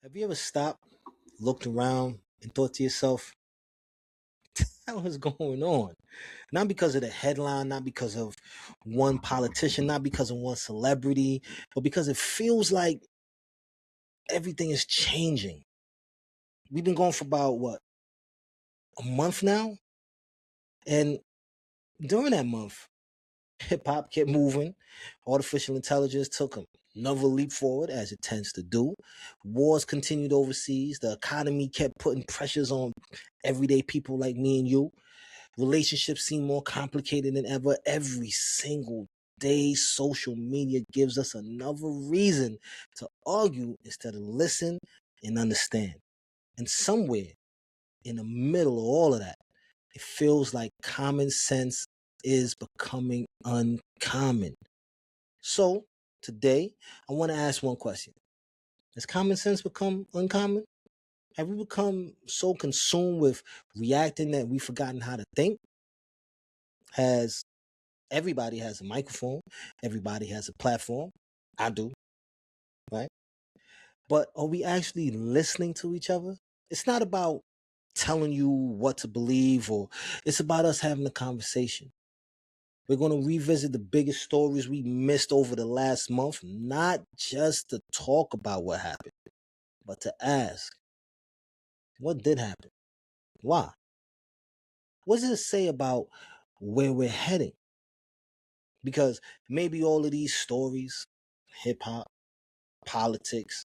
Have you ever stopped, looked around, and thought to yourself, what is going on? Not because of the headline, not because of one politician, not because of one celebrity, but because it feels like everything is changing. We've been going for about, what, a month now? And during that month, hip hop kept moving. Artificial intelligence took another leap forward, as it tends to do. Wars continued overseas. The economy kept putting pressures on everyday people like me and you. Relationships seem more complicated than ever. Every single day, social media gives us another reason to argue instead of listen and understand. And somewhere in the middle of all of that, it feels like common sense is becoming uncommon. So today, I want to ask one question. Has common sense become uncommon? Have we become so consumed with reacting that we've forgotten how to think? Has Everybody has a microphone, everybody has a platform. I do, right? But are we actually listening to each other? It's not about telling you what to believe, or it's about us having a conversation. We're going to revisit the biggest stories we missed over the last month, not just to talk about what happened, but to ask, what did happen? Why? What does it say about where we're heading? Because maybe all of these stories, hip hop, politics,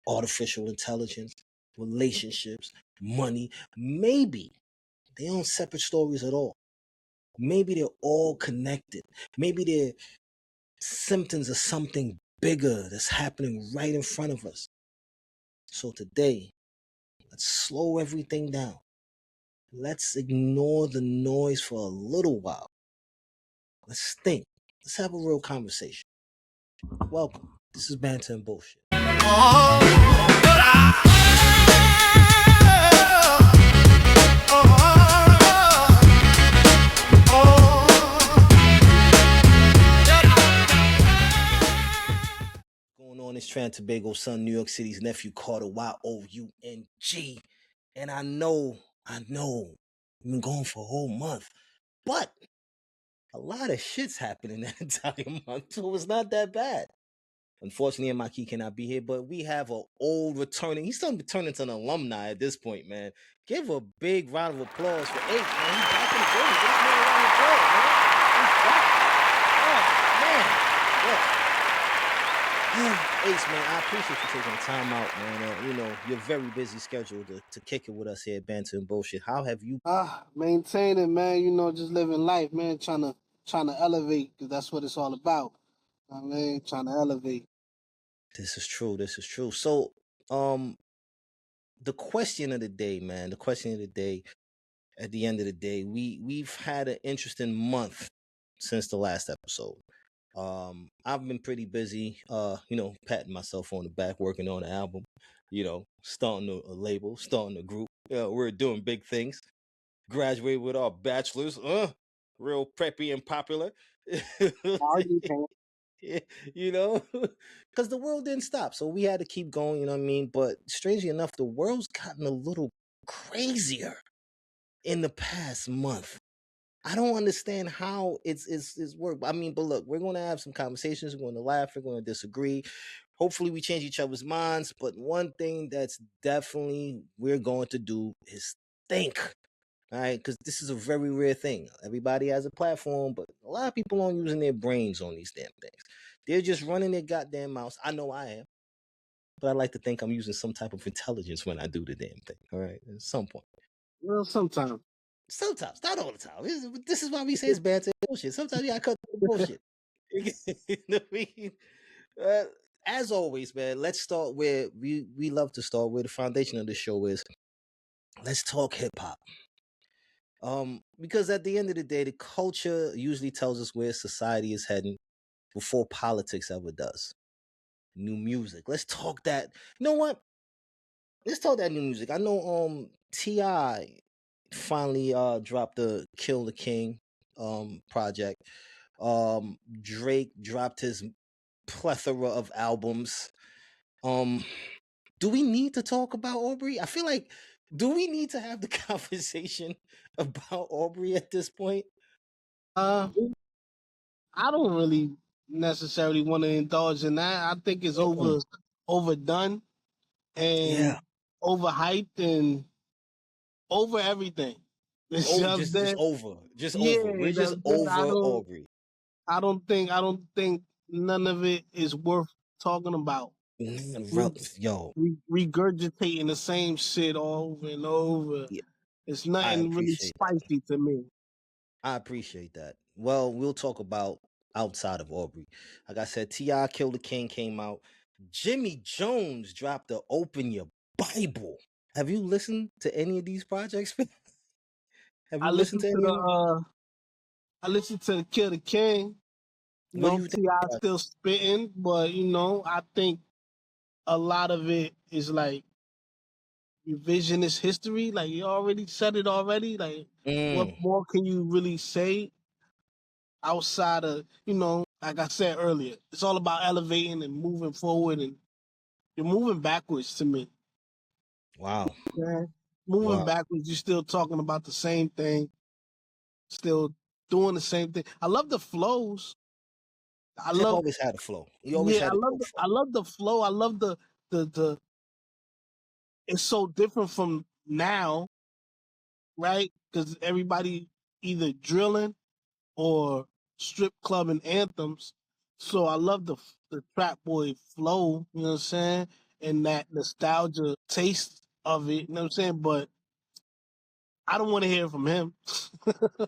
artificial intelligence, relationships, money, maybe they aren't separate stories at all. Maybe they're all connected. Maybe they're symptoms of something bigger that's happening right in front of us. So today, let's slow everything down. Let's ignore the noise for a little while. Let's think. Let's have a real conversation. Welcome. This is Banter'N'Bullsh. Going on is Tran Tobago's son, New York City's nephew, Carter, Young. And I know, we've been going for a whole month. But a lot of shit's happening that entire month, so it's not that bad. Unfortunately, Maki cannot be here, but we have an old returning. He's starting to turn into an alumni at this point, man. Give a big round of applause for Ace, man. He's back in the building. Give this man a round of applause, man. He's back. Oh, man. Ace, man, I appreciate you taking the time out, man. You're very busy scheduled to kick it with us here at Banter and Bullshit. How have you? Maintaining, man. Just living life, man. Trying to elevate, because that's what it's all about. I mean, trying to elevate. This is true. This is true. So, um, the question of the day, man. The question of the day. At the end of the day, we've had an interesting month since the last episode. I've been pretty busy, patting myself on the back, working on an album, starting a label, starting a group. We're doing big things. Graduated with our bachelors, real preppy and popular. Argue, man. you know, because the world didn't stop, so we had to keep going. You know what I mean? But strangely enough, the world's gotten a little crazier in the past month. I don't understand how it's work. I mean, but look, we're going to have some conversations. We're going to laugh. We're going to disagree. Hopefully, we change each other's minds. But one thing that's definitely we're going to do is think. All right, because this is a very rare thing. Everybody has a platform, but a lot of people aren't using their brains on these damn things. They're just running their goddamn mouths. I know I am, but I like to think I'm using some type of intelligence when I do the damn thing. All right, at some point. Well, sometimes. Sometimes, not all the time. This is why we say it's bad to bullshit. Sometimes you gotta cut the bullshit. You know what I mean? Uh, as always, man, let's start where we love to start, where the foundation of the show is. Let's talk hip hop. Because at the end of the day, the culture usually tells us where society is heading before politics ever does. New music. Let's talk that. You know what? Let's talk that new music. I know Ti finally dropped the Kill the King project. Drake dropped his plethora of albums. Um do we need to talk about Aubrey? I feel like, do we need to have the conversation about Aubrey at this point? Uh, I don't really necessarily want to indulge in that. I think it's Mm-mm. overdone and Yeah. overhyped and over everything. It's Oh, just just that, over. Just yeah, over. We're just that, that over Aubrey. I don't think none of it is worth talking about. Re- Yo, Regurgitating the same shit over and over. yeah, It's I nothing really appreciate that. spicy to me. I appreciate that. Well, we'll talk about outside of Aubrey. Like I said, T.I. Kill the King came out. Jimmy Jones dropped the Open Your Bible. Have you listened to any of these projects? Have I you listened listened to to any of them? I listened to Kill the King. You What do know, you think? T.I. still spitting, but I think a lot of it is like revisionist history. Like you already said it already. Like what Mm, more can you really say outside of, like I said earlier, it's all about elevating and moving forward, and you're moving backwards to me. wow. Yeah. Moving Wow. backwards, you're still talking about the same thing, still doing the same thing. I love the flows. I Tip love always had a flow. He always yeah, had a dope flow. I love the flow. I love the it's so different from now, right? Because everybody either drilling or strip clubbing anthems. So I love the trap boy flow, you know what I'm saying? And that nostalgia taste of it, you know what I'm saying? But I don't want to hear from him.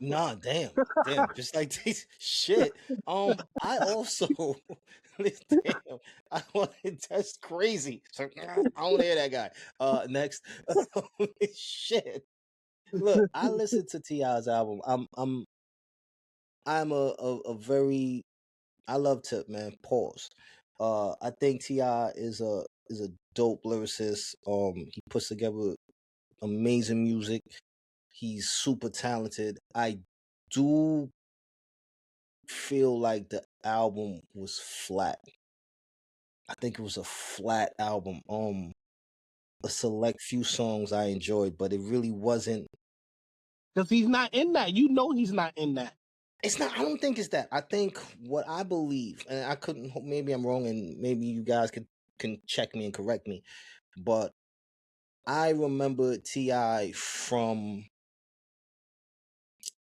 Nah, damn, damn. Just like this shit. I also damn. That's crazy. So I don't hear that guy. Next, shit. Look, I listened to Ti's album. I'm a very I love Tip, man. Pause. I think Ti is a dope lyricist. He puts together amazing music. He's super talented. I do feel like the album was flat. I think it was a flat album. A select few songs I enjoyed, but it really wasn't. Because he's not in that. You know he's not in that. It's not. I don't think it's that. I think what I believe, and I couldn't. Maybe I'm wrong, and maybe you guys can check me and correct me. But I remember Ti from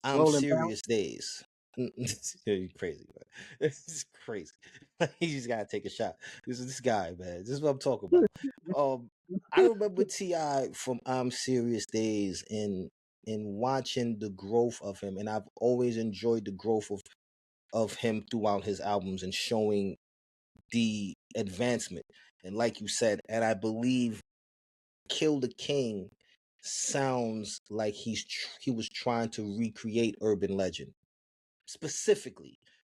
I'm Rolling down. Serious Days. You crazy, man. It's crazy. You just gotta take a shot. This is this guy, man. This is what I'm talking about. Um, I remember Ti from I'm Serious Days and watching the growth of him, and I've always enjoyed the growth of him throughout his albums and showing the advancement. And like you said, and I believe Kill the King sounds like he was trying to recreate Urban Legend.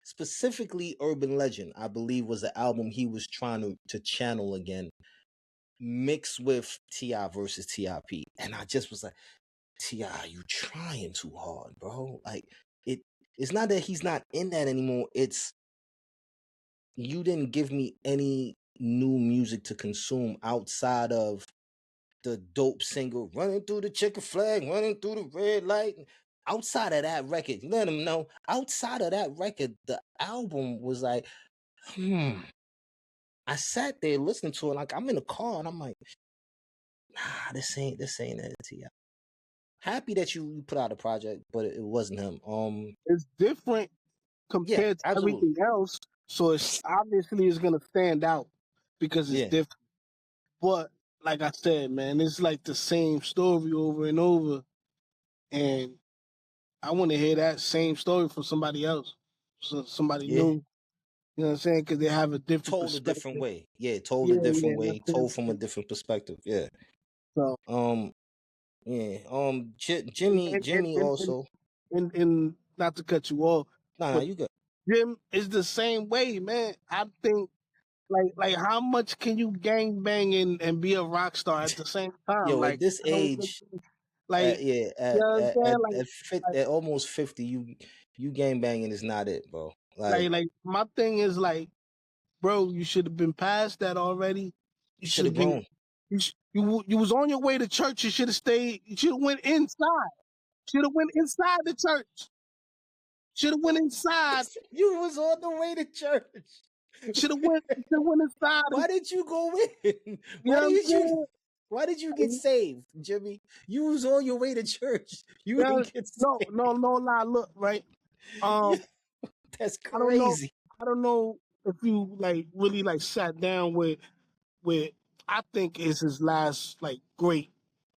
Specifically Urban Legend, I believe was the album he was trying to channel again, mixed with Ti versus Tip. And I just was like, Ti, you trying too hard, bro. Like it it's not that he's not in that anymore. It's you didn't give me any new music to consume outside of the dope single running through the chicken flag, running through the red light. Outside of that record, let them know. Outside of that record, the album was like, I sat there listening to it, like I'm in the car, and I'm like, nah, this ain't it. Ti. Happy that you put out a project, but it wasn't him. It's different Yeah, compared to absolutely. everything else. So it's obviously it's gonna stand out because it's Yeah, different. But like I said, man, it's like the same story over and over. And I want to hear that same story from somebody else, somebody yeah. new. You know what I'm saying? Because they have a different Told a different perspective. way. Yeah, told Yeah, a yeah, different way. that's it. Told from a different perspective. Yeah. So, Um. Yeah. and, Jimmy and, and, also. and not to cut you off, Nah, but you good. Jim is the same way, man. I think like how much can you gang bang and be a rock star at the same time? Yo, at Like, this I don't age, like yeah, you know what I'm saying? at almost 50, you game banging is not it, bro. Like Like my thing is like, bro, you should have been past that already. You you should should have have been grown. You was on your way to church. You should have stayed. You should have went inside. Should have went inside the church. Should have went inside. You was on the way to church. Should have went. Should have went inside. Why did you go in? You know what I'm saying? Why did you get saved, Jimmy? You was on your way to church. You Yeah, didn't get no, saved. no, no lie. Look, right. That's I don't know. crazy. I don't know if you like really like sat down with I think is his last like great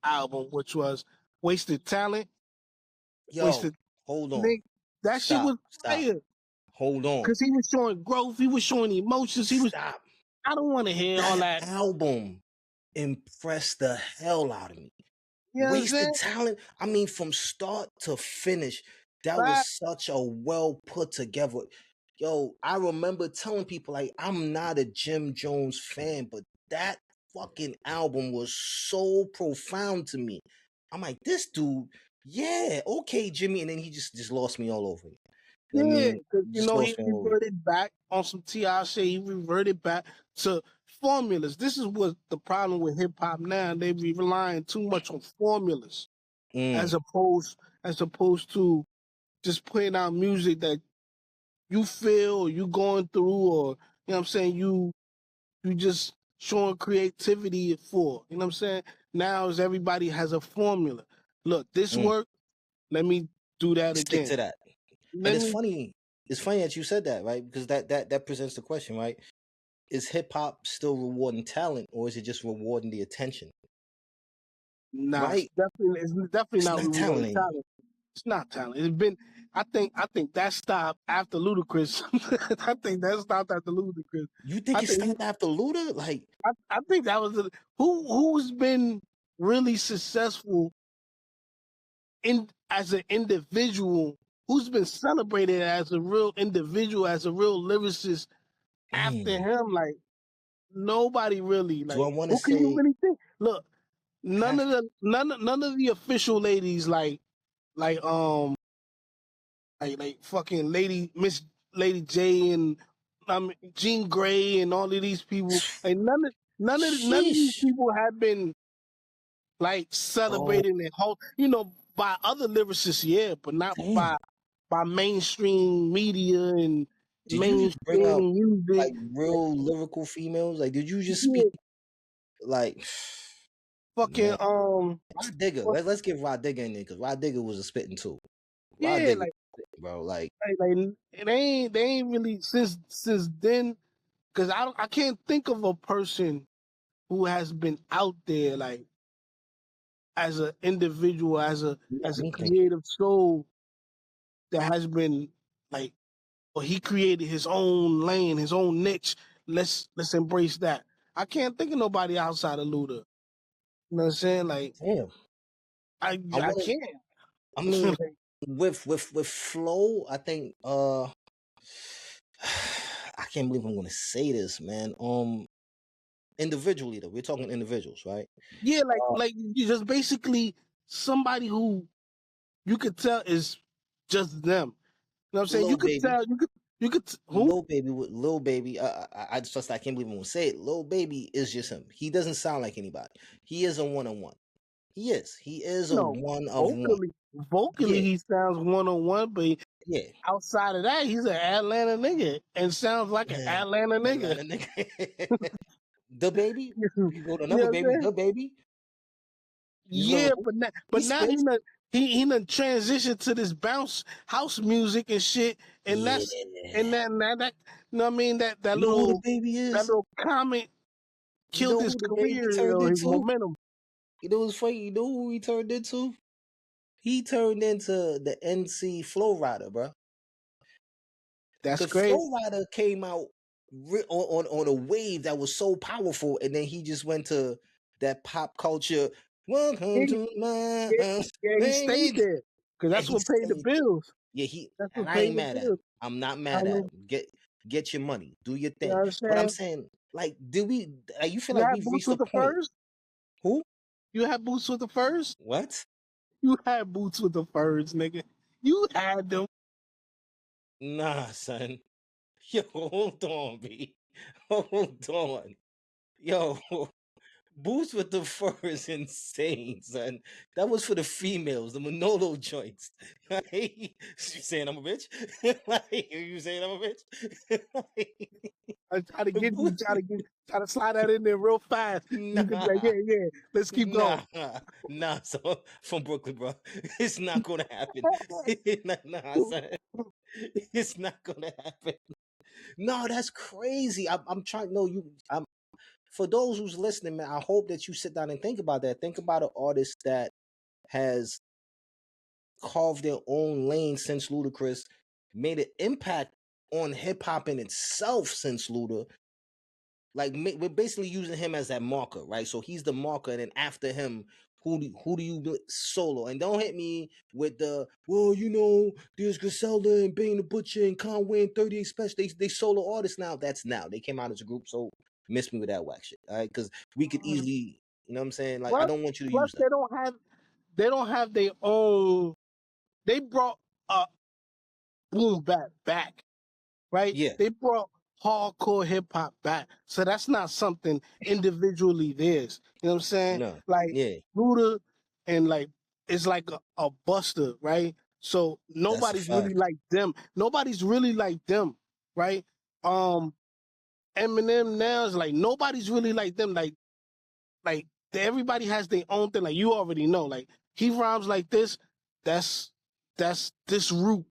album, which was Wasted Talent. Yo, Wasted. hold on. Nick, that shit Stop. was Stop. fire Hold on. because he was showing growth. He was showing emotions. He was. Stop. I don't want to hear all That that. album impressed the hell out of me. You know what I'm saying? Wasted Talent. I mean, from start to finish, that But was such a well put together. Yo, I remember telling people like I'm not a Jim Jones fan, but that fucking album was so profound to me. I'm like, this dude, yeah, okay, Jimmy, and then he just lost me all over again. I yeah, mean, because just he lost me all over. reverted back on some Ti shit. He reverted back to formulas. This is what the problem with hip hop now. They be relying too much on formulas Mm, as opposed to just putting out music that you feel or you going through or you know what I'm saying you just showing creativity for. You know what I'm saying? Now is everybody has a formula. Look, this mm. work, let me do that Stick again. to that. And Let me it's funny that you said that, right? Because that presents the question, right? Is hip hop still rewarding talent, or is it just rewarding the attention? nah, Right? it's definitely It's not not rewarding talent anymore. talent. It's not talent. It's been I think that stopped after Ludacris. I think that stopped after Ludacris. You think I it think stopped after Luda? Like, I think that was who's been really successful in as an individual, who's been celebrated as a real individual, as a real lyricist after mm, him. Like nobody really. do I Like want to who can you say really think? Look, have? none of the official ladies like like fucking Miss Lady J and Jean Grey and all of these people. Like none of these Sheesh. people have been like Oh, celebrating and whole by other lyricists, yeah, but not damn. by mainstream media and Did you just bring out mainstream music. like Like, real lyrical females? Like, did you just speak yeah, like, fucking man? Rod Digger. fuck- Let's give Rod Digger in there because Rod Digger was a spitting too. Rod yeah, Digger, bro. Like, they ain't really since then because I can't think of a person who has been out there like as an individual, let as a me think. creative soul that has been like, or he created his own lane, his own niche. Let's embrace that. I can't think of nobody outside of Luda. You know what I'm saying? Like Damn. I I want to. can't. I mean, with flow, I think. I can't believe I'm gonna say this, man. Individually though, we're talking individuals, right? Yeah, Uh, like you just basically somebody who you could tell is just them. You know what I'm saying? Lil Baby, You could who? Lil Baby. I just I can't believe I'm gonna say it. Lil Baby is just him. He doesn't sound like anybody. He is a one on one. He is. He is a No, one of one. vocally Yeah, he sounds one on one, but yeah. outside of that, he's an Atlanta nigga and sounds like an Man, Atlanta nigga. Atlanta nigga. The Baby. You You go to know another what I'm baby. saying? The Baby. You Yeah, remember? He but now spits. he done transitioned to this bounce house music and shit, and Yeah. that you know what I mean You know who the baby that is? little comment You killed know his who the baby career turned or his into? momentum. You know what's funny? You know who he turned into? He turned into the NC Flow Rider, bro. That's Because great. Flow Rider came out on a wave that was so powerful, and then he just went to that pop culture. Welcome He, to my yeah, house, yeah, he stayed baby. there because Yeah, that's he what paid the stayed. bills. Yeah, he That's and what I paid ain't the mad at him. bills. I'm not I mad at mean, him. Get your money, do your you know thing. what I'm But I'm saying? saying, like, did we? You feel You like had we've boots reached a with the point? furs. Who? You had boots with the furs. What? You had boots with the furs, nigga. You had them. Nah, son. Yo, hold on, B. Hold on. Yo, Boots with the fur is insane, son. That was for the females, the Manolo joints. Like, you saying I'm a bitch? Like, you saying I'm a bitch? Like, I try to get you, Boots, try to slide that in there real fast. You can be like, nah, yeah, yeah, let's keep going. nah, nah. So from Brooklyn, bro, it's not gonna happen. Nah, son, it's not gonna happen. No, that's crazy. I'm trying. No, you. I'm for those who's listening, man. I hope that you sit down and think about that. Think about an artist that has carved their own lane since Ludacris, made an impact on hip hop in itself since Luda. Like we're basically using him as that marker, right? So he's the marker, and then after him, who do you solo? And don't hit me with the well, there's Griselda and Bane the Butcher and Conway and 38 Special. They solo artists now. That's now they came out as a group, so miss me with that whack shit, all right? Because we could easily, you know what I'm saying? Like I Plus, don't want you to plus use that. they don't have their own. They brought boom back, right? Yeah, They brought hardcore hip hop back. So that's not something individually theirs. You know what I'm saying? no, Like yeah, Luda and like it's like a buster, right? So that's a nobody's really fact. like them. Nobody's really like them, right? Um Eminem now is like nobody's really like them. Like everybody has their own thing. Like you already know. Like he rhymes like this, that's this root.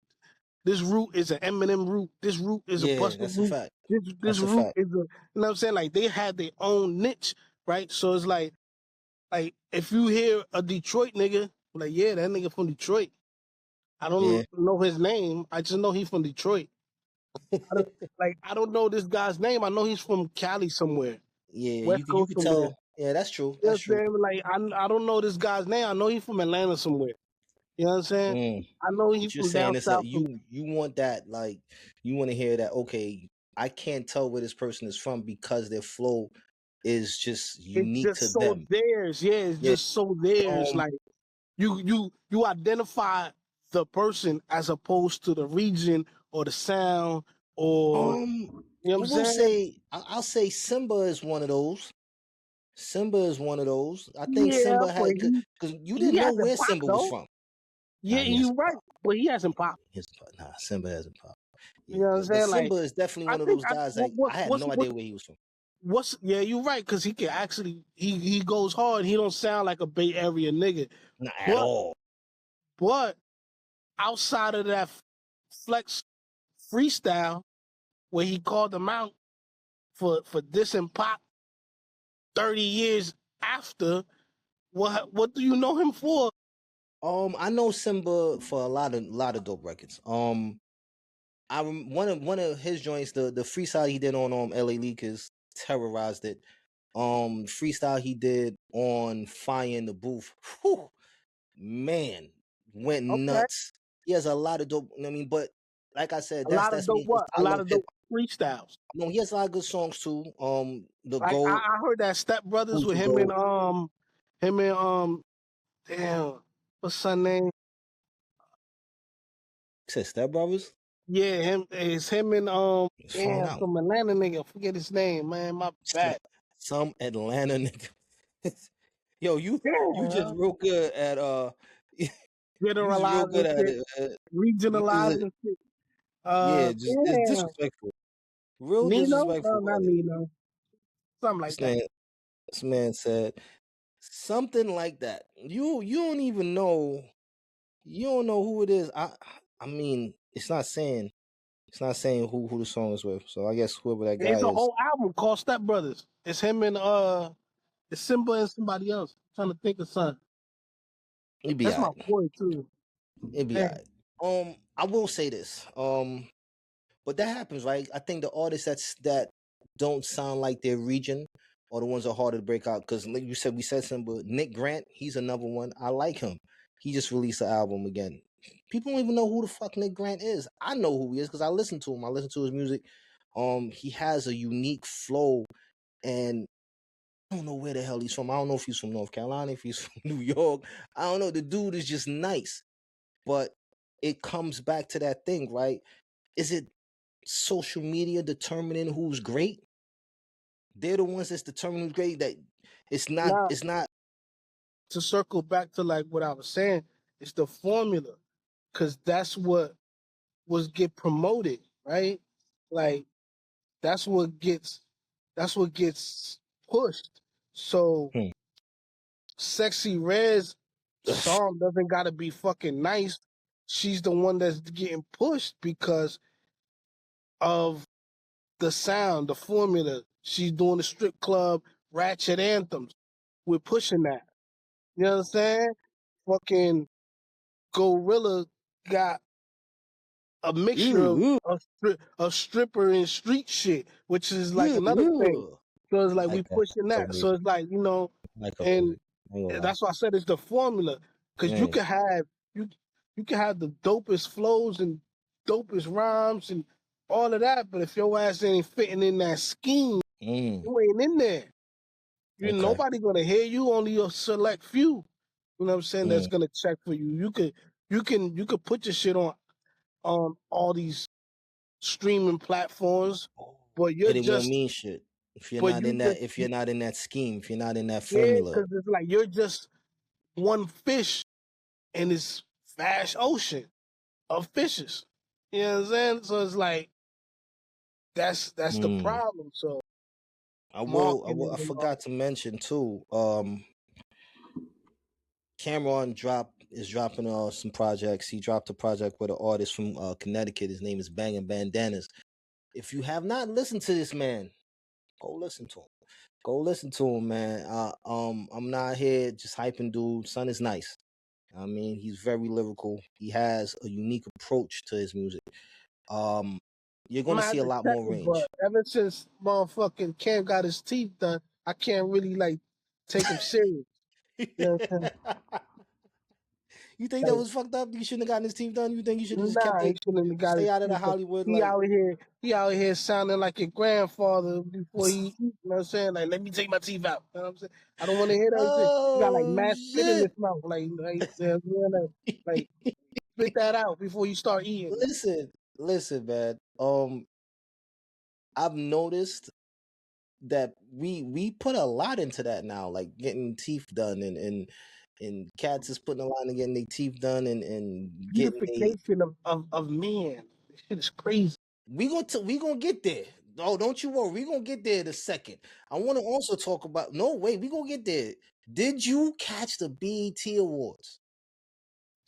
This root is an Eminem root. This root is a Yeah, Buster that's a root. fact. This That's a root fact. is a, you know what I'm saying? Like they had their own niche, right? So it's like if you hear a Detroit nigga, like yeah, that nigga from Detroit. I Yeah, don't know his name. I just know he's from Detroit. I don't know this guy's name. I know he's from Cali somewhere, yeah. West You Coast could somewhere. tell. Yeah, that's true. You know That's what I'm true. saying? Like I don't know this guy's name. I know he's from Atlanta somewhere. You know what I'm saying? Mm. I know he's What you're from down saying is that south somewhere. you want that, like you want to hear that. Okay, I can't tell where this person is from because their flow is just It's unique to just so them. theirs. Yeah, it's Yeah. just so theirs. Um. Like you identify the person as opposed to the region or the sound or you know what I I'm will saying? say I'll say Simba is one of those. Simba is one of those. I think Yeah, Simba but had because you he didn't know hasn't where popped Simba was though. from. Yeah, Nah, he you're hasn't right, popped. but he hasn't popped. He hasn't popped. Nah, Simba hasn't popped. You Yeah, know what I'm but saying? Like Simba is definitely I one of think those guys. Like I had no idea where he was from. what's yeah, you're right because he can actually he goes hard. He don't sound like a Bay Area nigga, Not at but all. but outside of that flex freestyle where he called them out for dissing Pop 30 years after. What do you know him for? I know Simba for a lot of dope records. One of his joints, the freestyle he did on L.A. Leakers, terrorized it. Freestyle he did on Fire in the Booth, whew, man, went Okay. nuts. He has a lot of dope. I mean, but like I said, A that's lot of that's dope me because what? A I lot love of hip dope hop. freestyles. No, he has a lot of good songs too. The Like Goat, I heard that Step Brothers Who's with the Goat. him and damn, what's son name? Said Step Brothers. Yeah, him and Let's find damn out. some Atlanta nigga. Forget his name, man. My Some, bad. some Atlanta nigga. Yo, you just Damn. real good at you just real good Generalizing at shit, it. What is it? regionalizing shit. Yeah, just it's Damn. disrespectful. Real Nino? No, disrespectful. not Nino. Something like This that. man, this man said something like that. You don't even know. You don't know who it is. I mean, it's not saying who the song is with. So I guess whoever that guy It's a is, whole album called Step Brothers. It's him and it's Simba and somebody else. I'm trying to think of something. it be That's my alright. boy too. It be Man, alright. I will say this. But that happens, right? I think the artists that don't sound like their region are the ones that are harder to break out. Because like you said, we said something, but Nick Grant, he's another one. I like him. He just released an album again. People don't even know who the fuck Nick Grant is. I know who he is because I listen to him. I listen to his music. He has a unique flow, and I don't know where the hell he's from. I don't know if he's from North Carolina, if he's from New York. I don't know. The dude is just nice, but it comes back to that thing, right? Is it social media determining who's great? They're the ones that's determining who's great. That It's not. Now, It's not. to circle back to like what I was saying, it's the formula, because that's what was get promoted, right? Like that's what gets that's what gets pushed. So Hmm. Sexy Red's song doesn't gotta be fucking nice. She's the one that's getting pushed because of the sound, the formula. She's doing the strip club ratchet anthems. We're pushing that. You know what I'm saying? Fucking Gorilla got a mixture of Ooh, of stripper and street shit, which is like ooh, another thing. ooh. So it's I like we like that pushing type of that. So music. it's like, I like her and music. I ain't gonna lie. that's why I said it's the formula, because Mm, you you can have the dopest flows and dopest rhymes and all of that, but if your ass ain't fitting in that scheme, mm, you ain't in there. You okay. nobody gonna hear you. Only a select few. You know what I'm saying? That's Mm. gonna check for you. You could put your shit on all these streaming platforms, but you're But it won't just mean shit if you're but not you in that. just If you're not in that scheme. If you're not in that yeah, formula. because it's like you're just one fish in this vast ocean of fishes. You know what I'm saying? So it's like that's the Mm. problem. So I will. I will. marketing I and all. forgot to mention too. Cameron is dropping some projects. He dropped a project with an artist from Connecticut. His name is Bangin' Bandanas. If you have not listened to this man, go listen to him. Go listen to him, man. I'm not here just hyping dude. Son is nice. I mean, he's very lyrical. He has a unique approach to his music. Um, you're I'm gonna gonna see have a to lot check more it, but range. ever since motherfucking Cam got his teeth done, I can't really like take him serious. You You know what I'm saying? think that Like, was fucked up? You shouldn't have gotten his teeth done. You think you should have just kept nah, he it, shouldn't have got stay his out of the teeth done. Hollywood? He Like, out here, he out here sounding like your grandfather before he eat. You know what I'm saying? Like, let me take my teeth out. You know what I'm saying? I don't want to hear that shit. He got like oh mad spit in his shit! mouth. You know what I'm saying? Like spit that out before you start eating. Listen, man. I've noticed that we put a lot into that now, like getting teeth done, and cats is putting a lot into getting their teeth done, and getting a. Beautification of men. This shit is crazy. We gonna get there. Oh, don't you worry. We gonna get there in a second. I want to also talk about. No, wait. We gonna get there. Did you catch the BET Awards?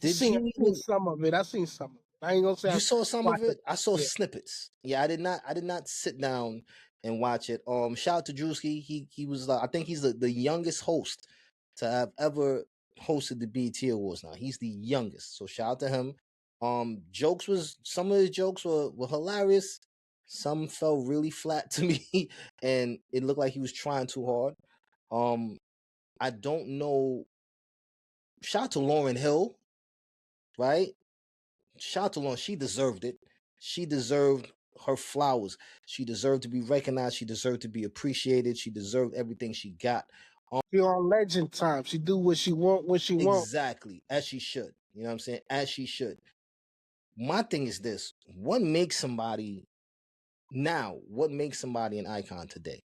Did I you seen even? some of it. I seen some of it. I ain't gonna say I You saw some of watched it. it. I saw Yeah. snippets. Yeah, I did not sit down and watch it. Shout out to Drewski. He was. I think he's the youngest host to have ever hosted the BET Awards. Now he's the youngest. So shout out to him. Jokes was some of his jokes were hilarious. Some fell really flat to me, and it looked like he was trying too hard. I don't know. Shout out to Lauren Hill, right? Shout out to Lauren. She deserved it. She deserved her flowers. She deserved to be recognized. She deserved to be appreciated. She deserved everything she got. She on legend time. She do what she want when she want. Exactly. As she should. You know what I'm saying? As she should. My thing is this. What makes somebody now, what makes somebody an icon today?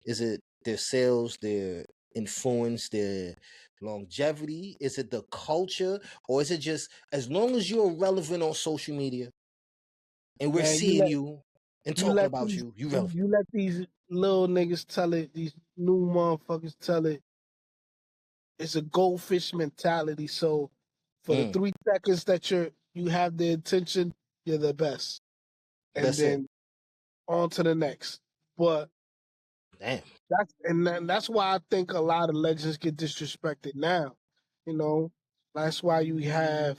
Is it their sales, their influence, their longevity? Is it the culture? Or is it just as long as you're relevant on social media and we're Man, seeing you and you talking let about these you, you relevant. you let these little niggas tell it, these new motherfuckers tell it. It's a goldfish mentality. So for the Mm, 3 seconds that you have the attention, you're the best. And that's it. then on to the next. But Damn. that's why I think a lot of legends get disrespected now. You know, that's why you have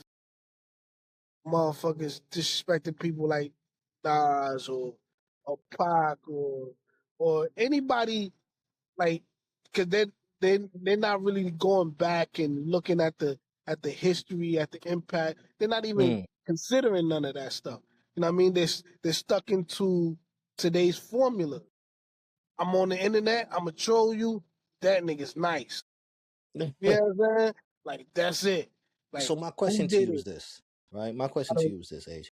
motherfuckers disrespecting people like Nas or Pac or anybody like, because they're not really going back and looking at the history, at the impact. They're not even Mm. considering none of that stuff. You know what I mean? They're stuck into today's formula. I'm on the internet. I'm gonna troll you. That nigga's nice. You know what I'm saying? Like that's it. So Like my who question to did you is it? this, right? My I question to don't. you is this, Age.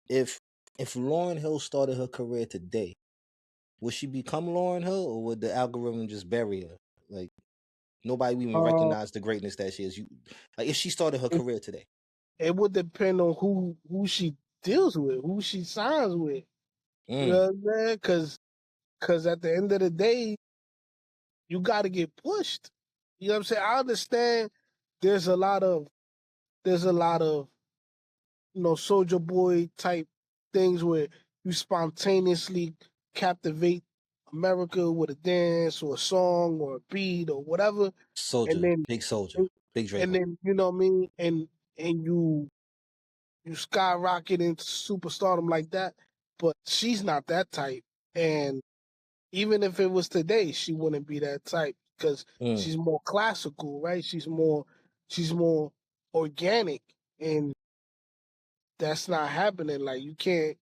If Lauren Hill started her career today, would she become Lauren Hill or would the algorithm just bury her? Like nobody even Uh, recognized the greatness that she is. You like if she started her it, career today. it would depend on who she deals with, who she signs with. You Mm, know what I'm saying? Cause at the end of the day, you got to get pushed. You know what I'm saying? I understand. There's a lot of there's a lot of Soldier Boy type things where you spontaneously captivate America with a dance or a song or a beat or whatever, and soldier, then big soldier, big Draco. you know what I mean, and you skyrocket into superstardom like that. But she's not that type, and even if it was today, she wouldn't be that type because Mm. she's more classical, right? She's more organic, and that's not happening. Like you can't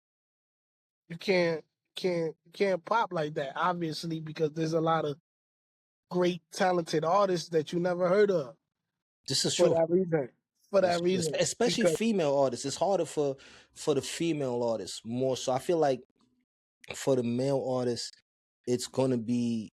pop like that, obviously, because there's a lot of great talented artists that you never heard of This is for true. that reason. For that reason, Especially because female artists. It's harder for the female artists more so. I feel like for the male artists, it's gonna be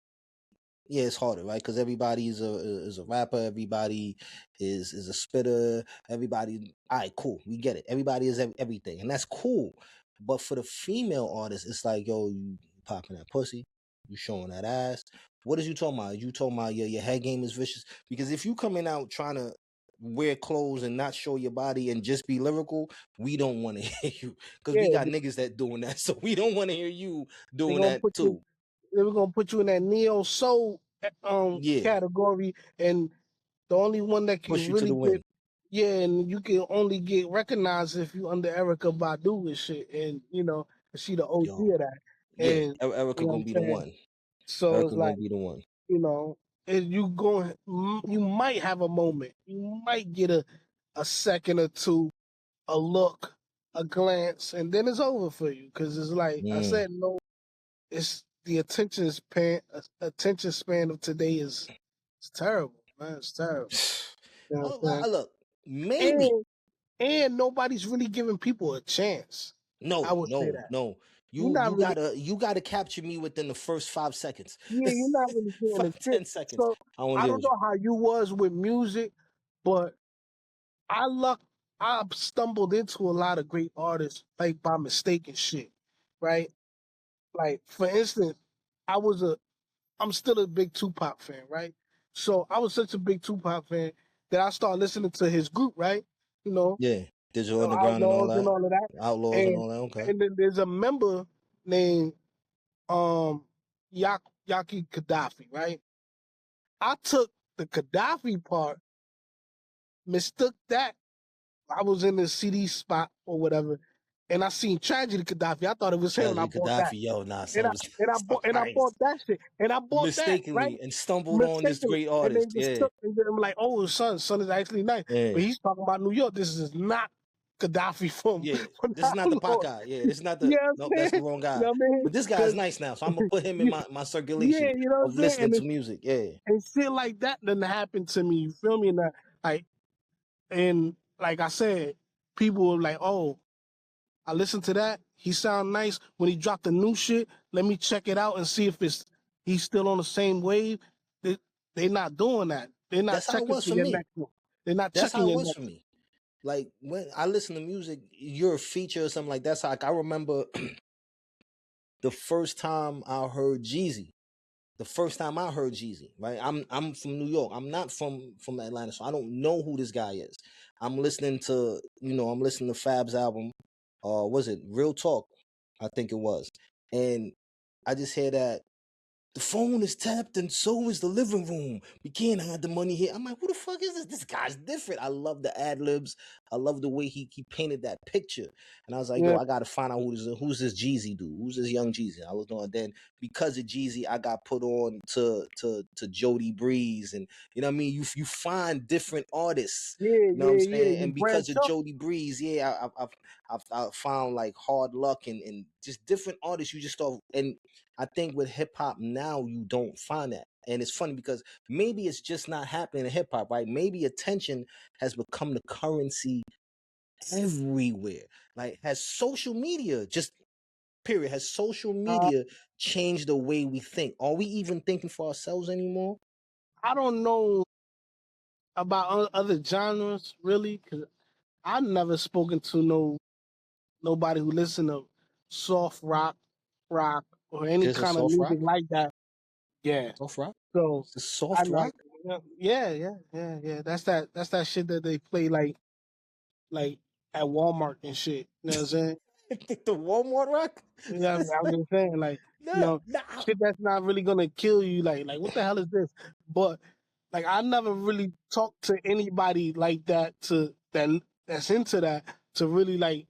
yeah, it's harder, right? Because everybody is a rapper, everybody is a spitter, everybody. All right, cool, we get it. Everybody is everything, and that's cool. But for the female artists, it's like, yo, you popping that pussy, you showing that ass. What is you talking about? You talking about your head game is vicious? Because if you coming out trying to wear clothes and not show your body and just be lyrical, we don't want to hear you because we yeah, got niggas that doing that, so we don't want to hear you they're doing gonna that put you. too. They were gonna put you in that neo soul Yeah, category, and the only one that can push you to really the get wind. and you can only get recognized if you under Erica Badu and shit, and she the OG Yo, of that, yeah, and Erica what gonna I'm be the saying. one. So it's Erica like gonna be the one. and you might have a moment, you might get a second or two, a look, a glance, and then it's over for you because it's like I Mm. said, no, it's the attention span of today is it's terrible, man. It's terrible. You know Oh, what I'm look, saying? maybe And nobody's really giving people a chance. I no, would say no, that. no. You're You not you really, gotta you gotta capture me within the first 5 seconds. you're not really getting a Five, chance. 10 seconds. So I won't I deal don't with you. know how you was with music, but I luck, I stumbled into a lot of great artists like by mistake and shit, right? Like for instance, I was a, I'm still a big Tupac fan, right? So I was such a big Tupac fan that I started listening to his group, right? You know, Yeah, Digital Underground and all Outlaws and that, all of that, Outlaws and and all that. Okay. and then there's a member named Yaki Gaddafi, right? I took the Gaddafi part, mistook that. I was in the CD spot or whatever, and I seen Tragedy Gaddafi. I thought it was him, and I Tragedy bought that. Gaddafi, yo, nah, And son I was and I so bought and I nice. bought that shit, and I bought that right Mistakenly and stumbled on this mistakenly, great and artist. then just Yeah, took, and then I'm like, oh, son is actually nice, yeah, but he's talking about New York. This is not Gaddafi from yeah. from This is not the pot Outlaws. guy. Yeah, this is not You the. know Nope, what I'm that's the saying? wrong You guy. know what I mean? But this guy is Because nice now, so I'm gonna put him in my yeah, circulation you know what of I'm saying, listening to music. Yeah. and shit like that didn't happen to me. You feel me? And like, and like I said, people were like, "Oh, I listened to that. He sound nice when he dropped the new shit. Let me check it out and see if he's still on the same wave." They they not doing that. They're not That's how it checking was for for your me. next one. They're not That's checking how it your was for next. me. Like when I listen to music, you're a feature or something like that. So like I remember the first time I heard Jeezy. The first time I heard Jeezy, right? I'm from New York. I'm not from Atlanta, so I don't know who this guy is. I'm listening to I'm listening to Fab's album. Was it Real Talk? I think it was, and I just hear that the phone is tapped and so is the living room. We can't hide the money here. I'm like, who the fuck is this? This guy's different. I love the ad libs. I love the way he painted that picture. And I was like, yo, Yeah, I gotta find out who's this Jeezy dude? Who's this young Jeezy? I looked on. Then because of Jeezy, I got put on to Jody Breeze, and you know what I mean. You find different artists. yeah, You know what I'm yeah, yeah. saying? You And because branch of up. Jody Breeze, yeah, I found like Hard Luck and just different artists. You just start and I think with hip hop now you don't find that. And it's funny because maybe it's just not happening in hip hop, right? Maybe attention has become the currency everywhere. Like has social media just period has social Uh, media changed the way we think? Are we even thinking for ourselves anymore? I don't know about other genres really, because I've never spoken to nobody who listen to soft rock, or any There's a kind of soft music rock. like that. Yeah. Soft rock. So It's a I soft like, rock. yeah. That's that shit that they play like at Walmart and shit. You know what I'm saying? The Walmart rock. You know what I'm just saying, like, you Nah, know, nah. shit that's not really gonna kill you. Like what the hell is this? But like I never really talked to anybody like that that's into that to really like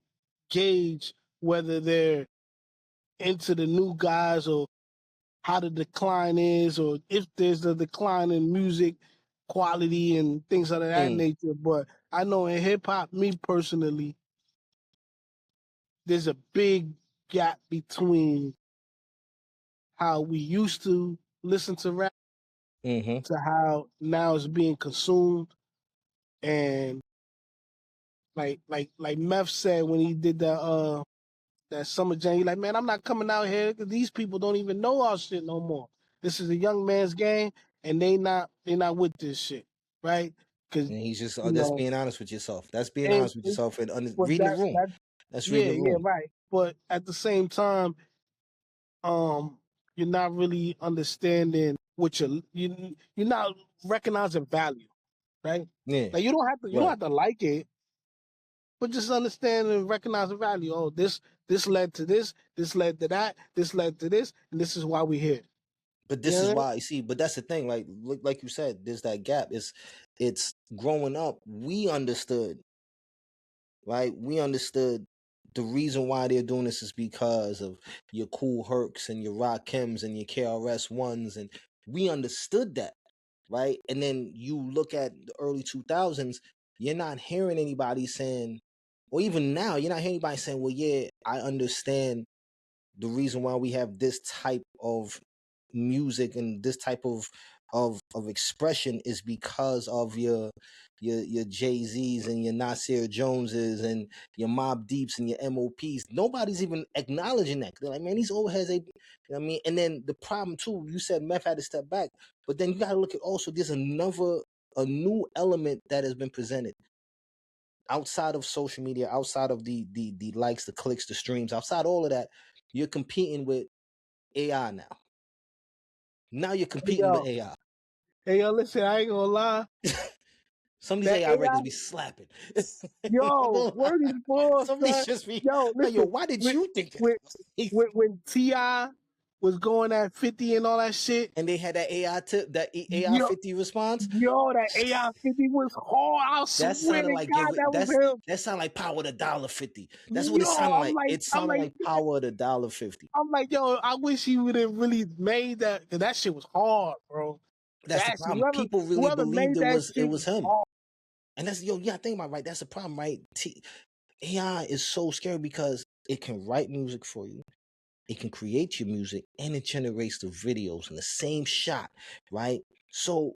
gauge whether they're into the new guys or how the decline is, or if there's a decline in music quality and things of that Mm, nature. But I know in hip hop, me personally, there's a big gap between how we used to listen to rap mm-hmm. to how now it's being consumed. And like Meth said when he did that Summer Jam, he like, man, I'm not coming out here because these people don't even know our shit no more. This is a young man's game, and they not with this shit, right? Because And he's just you that's know, being honest with yourself. That's being and, honest with and yourself and but reading the room. that That's reading the yeah, room. right. But at the same time, um, you're not really understanding what you're not recognizing value, right? Yeah, Like you don't have right. to like it, but just understand and recognize the value. Oh, this led to this led to that, this led to this, and this is why we're here. But You this know is what I mean? why you see. But that's the thing. Like you said, there's that gap. It's growing up. We understood, right? We understood the reason why they're doing this is because of your Cool Hercs and your Rock Kims and your KRS ones, and we understood that, right? And then you look at the early 2000s, you're not hearing anybody saying, or even now, you're not hearing anybody saying, well, yeah, I understand the reason why we have this type of music and this type of expression is because of your Jay-Z's and your Nasir Joneses and your Mob Deeps and your MOPs. Nobody's even acknowledging that. They're like, man, these old heads, they, you know what I mean? And then the problem too, you said Meth had to step back, but then you gotta look at also there's a new element that has been presented outside of social media, outside of the likes, the clicks, the streams, outside all of that, you're competing with AI now. Now you're Hey competing with yo, AI. hey yo, listen, I ain't gonna lie. Some of these That AI AI, records be slapping. I'm yo, gonna lie. word is full, Some of these son. just be Yo, like, yo, listen, why did when you think of when that? when Ti was going at 50 and all that shit, And they had that AI tip, that AI yo, 50 response. that AI 50 was hard. I That swear sounded to like God, that was him. that sounded like power of the dollar 50. That's what it Yo, sounded I'm like. like, It I'm sounded like, like power of the dollar 50. I'm like, yo, I wish he would have really made that, because that shit was hard, bro. That's the That's problem. People really whoever believed made that it shit was was him. hard. And that's yeah, think about it, right. That's the problem, right? AI is so scary because it can write music for you. It can create your music and it generates the videos in the same shot, right? So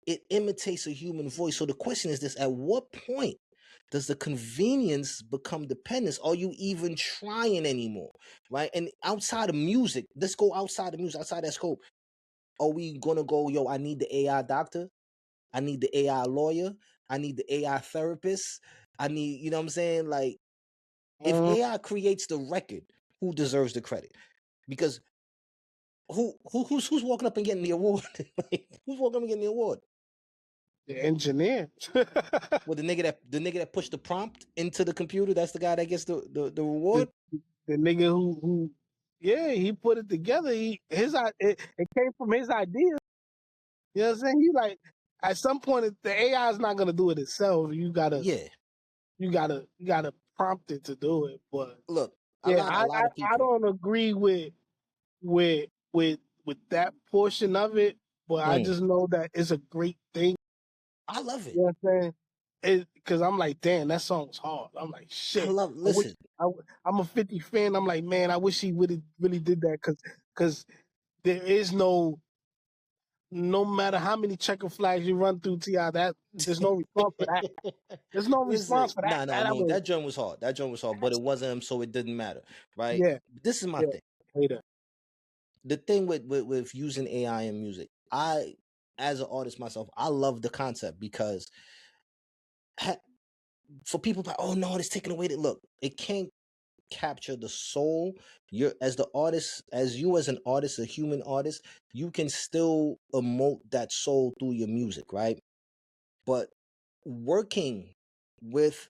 it imitates a human voice. So the question is this: at what point does the convenience become dependence? Are you even trying anymore, right? And outside of music, let's go outside of music, outside that scope. Are we gonna go, yo, I need the AI doctor, I need the AI lawyer, I need the AI therapist, I need, you know what I'm saying? Like, if Mm, AI creates the record, who deserves the credit? Because who's walking up and getting the award? Like, who's walking up and getting the award? the engineer. Well, the nigga that pushed the prompt into the computer, that's the guy that gets the the, reward. the nigga who, yeah, he put it together. It came from his idea. You know what I'm saying? He like, at some point, the AI is not gonna do it itself. Yeah. You gotta prompt it to do it. But Look, a yeah, lot a I, lot I, of I people. don't agree with with that portion of it. But I Mm, just know that it's a great thing. I love it. You know what I'm saying? Because I'm like, damn, that song's hard. I'm like, I shit. love. I wish Listen, I'm a 50 fan. I'm like, man, I wish he would have really did that, because there is no matter how many checker flags you run through Ti, that there's no response for that. There's no listen. response for that. Nah, That no. was That joint was hard. That joint was hard, but it wasn't him, so it didn't matter, right? yeah, This is my yeah, thing. hater. The thing with using AI in music, as an artist myself, I love the concept because for people like, oh no, it's taking away the look. It can't capture the soul. You're as the artist, as you as an artist, a human artist, you can still emote that soul through your music, right? But working with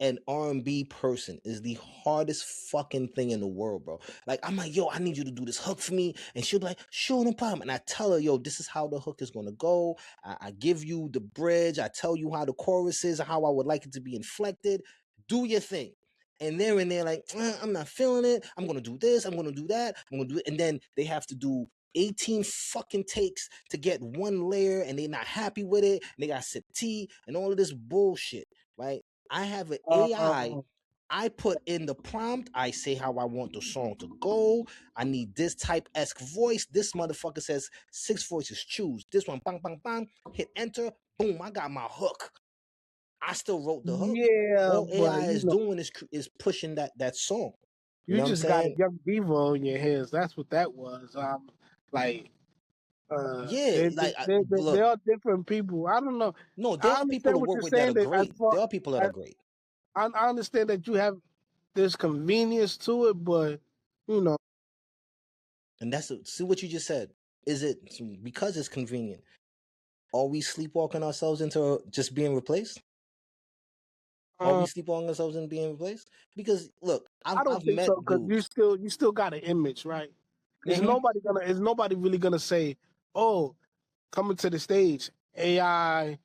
an R&B person is the hardest fucking thing in the world, bro. Like, I'm like, yo, I need you to do this hook for me. And she'll be like, sure, no problem. And I tell her, yo, this is how the hook is going to go. I give you the bridge. I tell you how the chorus is, how I would like it to be inflected. Do your thing. And they're in there like, I'm not feeling it. I'm going to do this. I'm going to do that. I'm going to do it. And then they have to do 18 fucking takes to get one layer and they're not happy with it. And they got sip tea and all of this bullshit, right? I have an AI. Uh, I put in the prompt. I say how I want the song to go. I need this type esque voice. This motherfucker says 6 voices. Choose this one. Bang, bang, bang. Hit enter. Boom. I got my hook. I still wrote the hook. yeah, All but AI is doing is pushing that song. You you know what I'm just got a saying? young diva on your hands. That's what that was. Like, Yeah. Like, they look. are different people. I don't know. No, there I are people to understand what work you're with that saying. are That as great. far There are people that are as great. I understand that you have this convenience to it, but you know, And see what you just said. Is it because it's convenient? Are we sleepwalking ourselves into just being replaced? Are we um, sleepwalking ourselves into being replaced? Because look, I don't I've think so met because dudes. you still got an image, right? Hmm. Is nobody really gonna say, oh, coming to the stage, AI,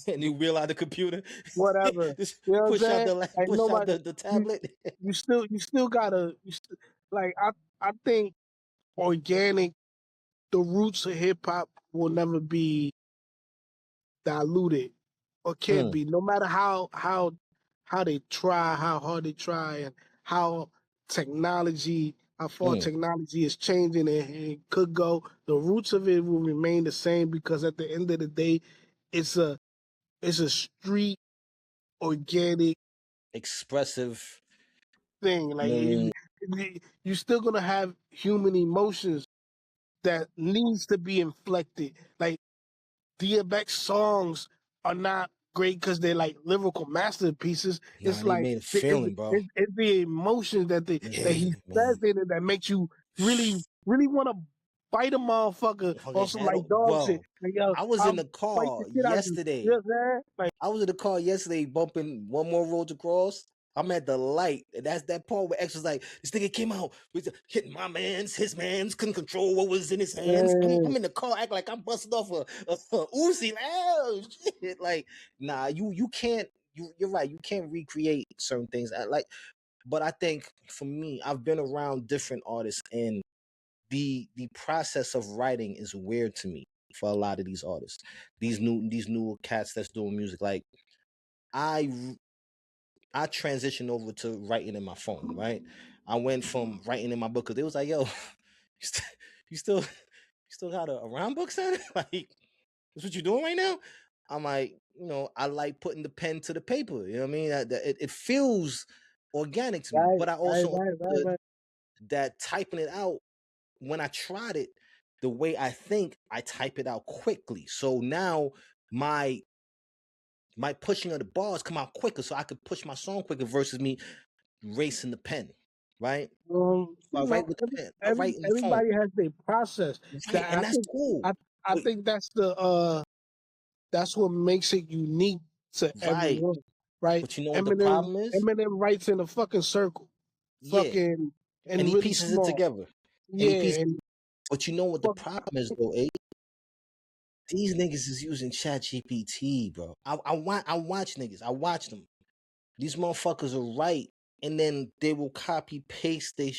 And you wheel out the computer, whatever. just You know what I'm push out saying? Like push out nobody, the you tablet. you still gotta like I think organic, the roots of hip hop will never be diluted or can't Mm, be, no matter how they try, how hard they try, and how how far mm. technology is changing and it could go. The roots of it will remain the same because at the end of the day, it's a street organic Expressive. thing. You Like know what I mean? you're still gonna have human emotions that needs to be inflected. Like DMX songs are not great because they're like lyrical masterpieces. Nah, It's they like made a feeling, bro. it's the emotion that Yeah, he says man. in it that makes you really want to fight a motherfucker on Fucking some head like on, dog shit. bro. Like, yo, I was in I'll the fight the car shit out of you. You know yesterday. what I'm saying? Like, I was in the car yesterday bumping One More Road to Cross. I'm at the light. And that's that part where X was like, this nigga came out with hitting my man's, his man's, couldn't control what was in his hands. I'm in the car acting like I'm busting off a Uzi. Like, oh, shit. Like, nah, you can't, you're right. You can't recreate certain things. But I think for me, I've been around different artists and the process of writing is weird to me for a lot of these artists. These new cats that's doing music. Like, I I transitioned over to writing in my phone, right? I went from writing in my book because it was like, yo, you still you still got a round book, son? Like, that's what you're doing right now? I'm like, I like putting the pen to the paper. You know what I mean? It feels organic to me. right, But I right, also right, right, understood right. that typing it out, when I tried it, the way I think, I type it out quickly. So now my my pushing of the bars come out quicker, so I could push my song quicker versus me racing the pen, right? So I write with the pen. I write in the phone, Everybody has their process. right? That And that's cool. I, I But think that's what makes it unique to right, everyone, right? but you know what the problem is? Eminem writes in a fucking circle, Yeah, fucking and and he really pieces it small. together, and he Yeah, pieces. and But you know what the fuck, problem is, though, eh? These niggas is using Chat GPT, bro. I watch niggas. I watch them. These motherfuckers are right, and then they will copy paste they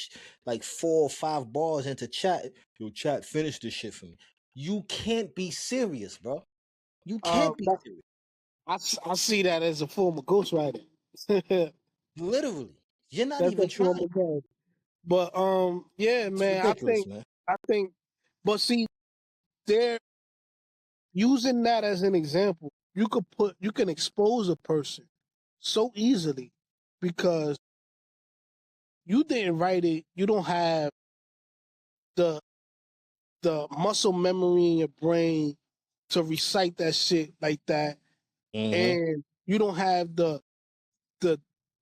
like 4 or 5 bars into chat. Yo, chat, finish this shit for me. You can't be serious, bro. You can't be that, serious. I see that as a form of ghostwriting. Literally, you're not That's a even form trying. of ghost. But yeah, It's man, ridiculous, man. I think, but see, they're using that as an example. You can expose a person so easily because you didn't write it. You don't have the muscle memory in your brain to recite that shit like that, Mm-hmm. and you don't have the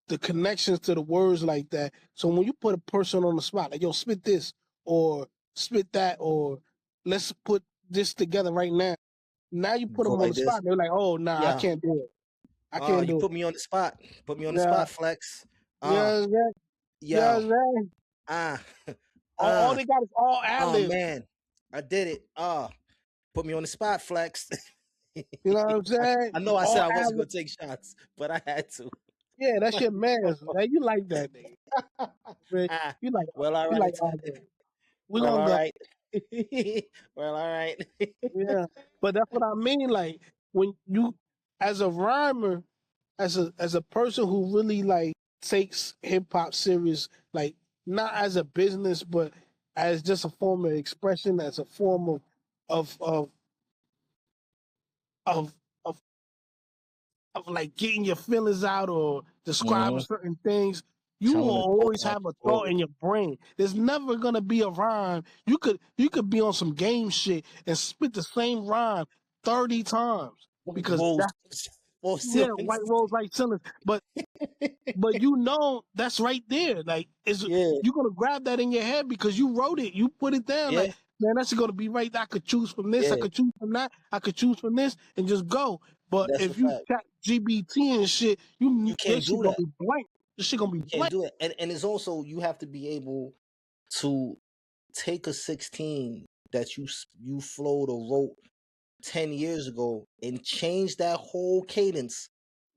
the connections to the words like that. So when you put a person on the spot, like yo, spit this or spit that, or let's put this together right now. Now you put Go them on like the this. spot. They're like, oh, nah, I Yeah. can't do it. I can't You do it. put me on the spot. Put me on the Yeah, spot, Flex. Uh, yeah, yeah, yeah, yo. yeah. Ah. All uh, they got is all ad oh libs. man. I did it. Put me on the spot, Flex. You know what I'm saying? I know I said All I ad wasn't gonna libs. take shots, but I had to. Yeah, that's your man. Man, you like that nigga. Man. ah, You like well, all you like right. Andre. We Well, gonna all go. right. well, all right. Yeah, but that's what I mean. Like when you, as a rhymer, as a person who really like takes hip hop serious, like not as a business, but as just a form of expression, as a form of of of of, of like getting your feelings out or describing hmm certain things. You will Telling the always on have a thought story. in your brain. There's never gonna be a rhyme. You could be on some game shit and spit the same rhyme 30 times because Wolves, that's wolf yeah, ceilings. white rolls like chillin'. But you know that's right there. Like is yeah, you're gonna grab that in your head because you wrote it. You put it down like, yeah, man, that's gonna be right. I could choose from this, I yeah. could choose from that, I could choose from this and just go. But That's a if you fact. chat GBT and shit, You your can't shit do gonna that. be blank. This shit gonna be You can't blank. do it. And it's also you have to be able to take a 16 that you flowed or wrote 10 years ago and change that whole cadence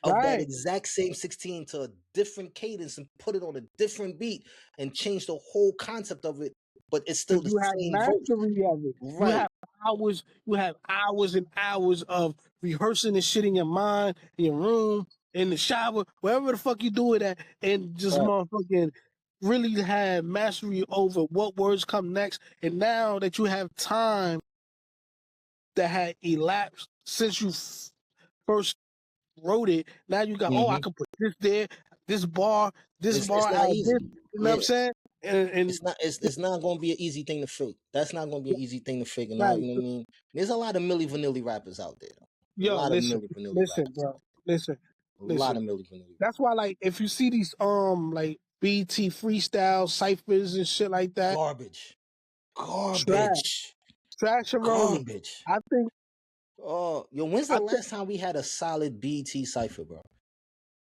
of that Right. exact same 16 to a different cadence and put it on a different beat and change the whole concept of it, but it's still Because the you have same verse. mastery of it. Right. You have hours and hours of rehearsing this shit in your mind, in your room, in the shower, wherever the fuck you do it at, and just Right. motherfucking really have mastery over what words come next. And now that you have time that had elapsed since you first wrote it, now you got, oh, I hmm can put this there, this It's bar, not add this. easy. You know what I'm Yeah. saying? And It's not gonna be an easy thing to fake. That's not gonna be an easy thing to fake. And I, right. you know what I mean? There's a lot of Milli Vanilli rappers out there. A Yo, lot of listen, Milli Vanilli listen, rappers bro, out listen, there. A lot listen. of Milli Vanilli That's rappers. why, like, if you see these like BT freestyle ciphers and shit like that, Garbage. trash, Garbage. trasheroni. Garbage. I think, Oh, yo, when's the I think, last time we had a solid BT cipher, bro?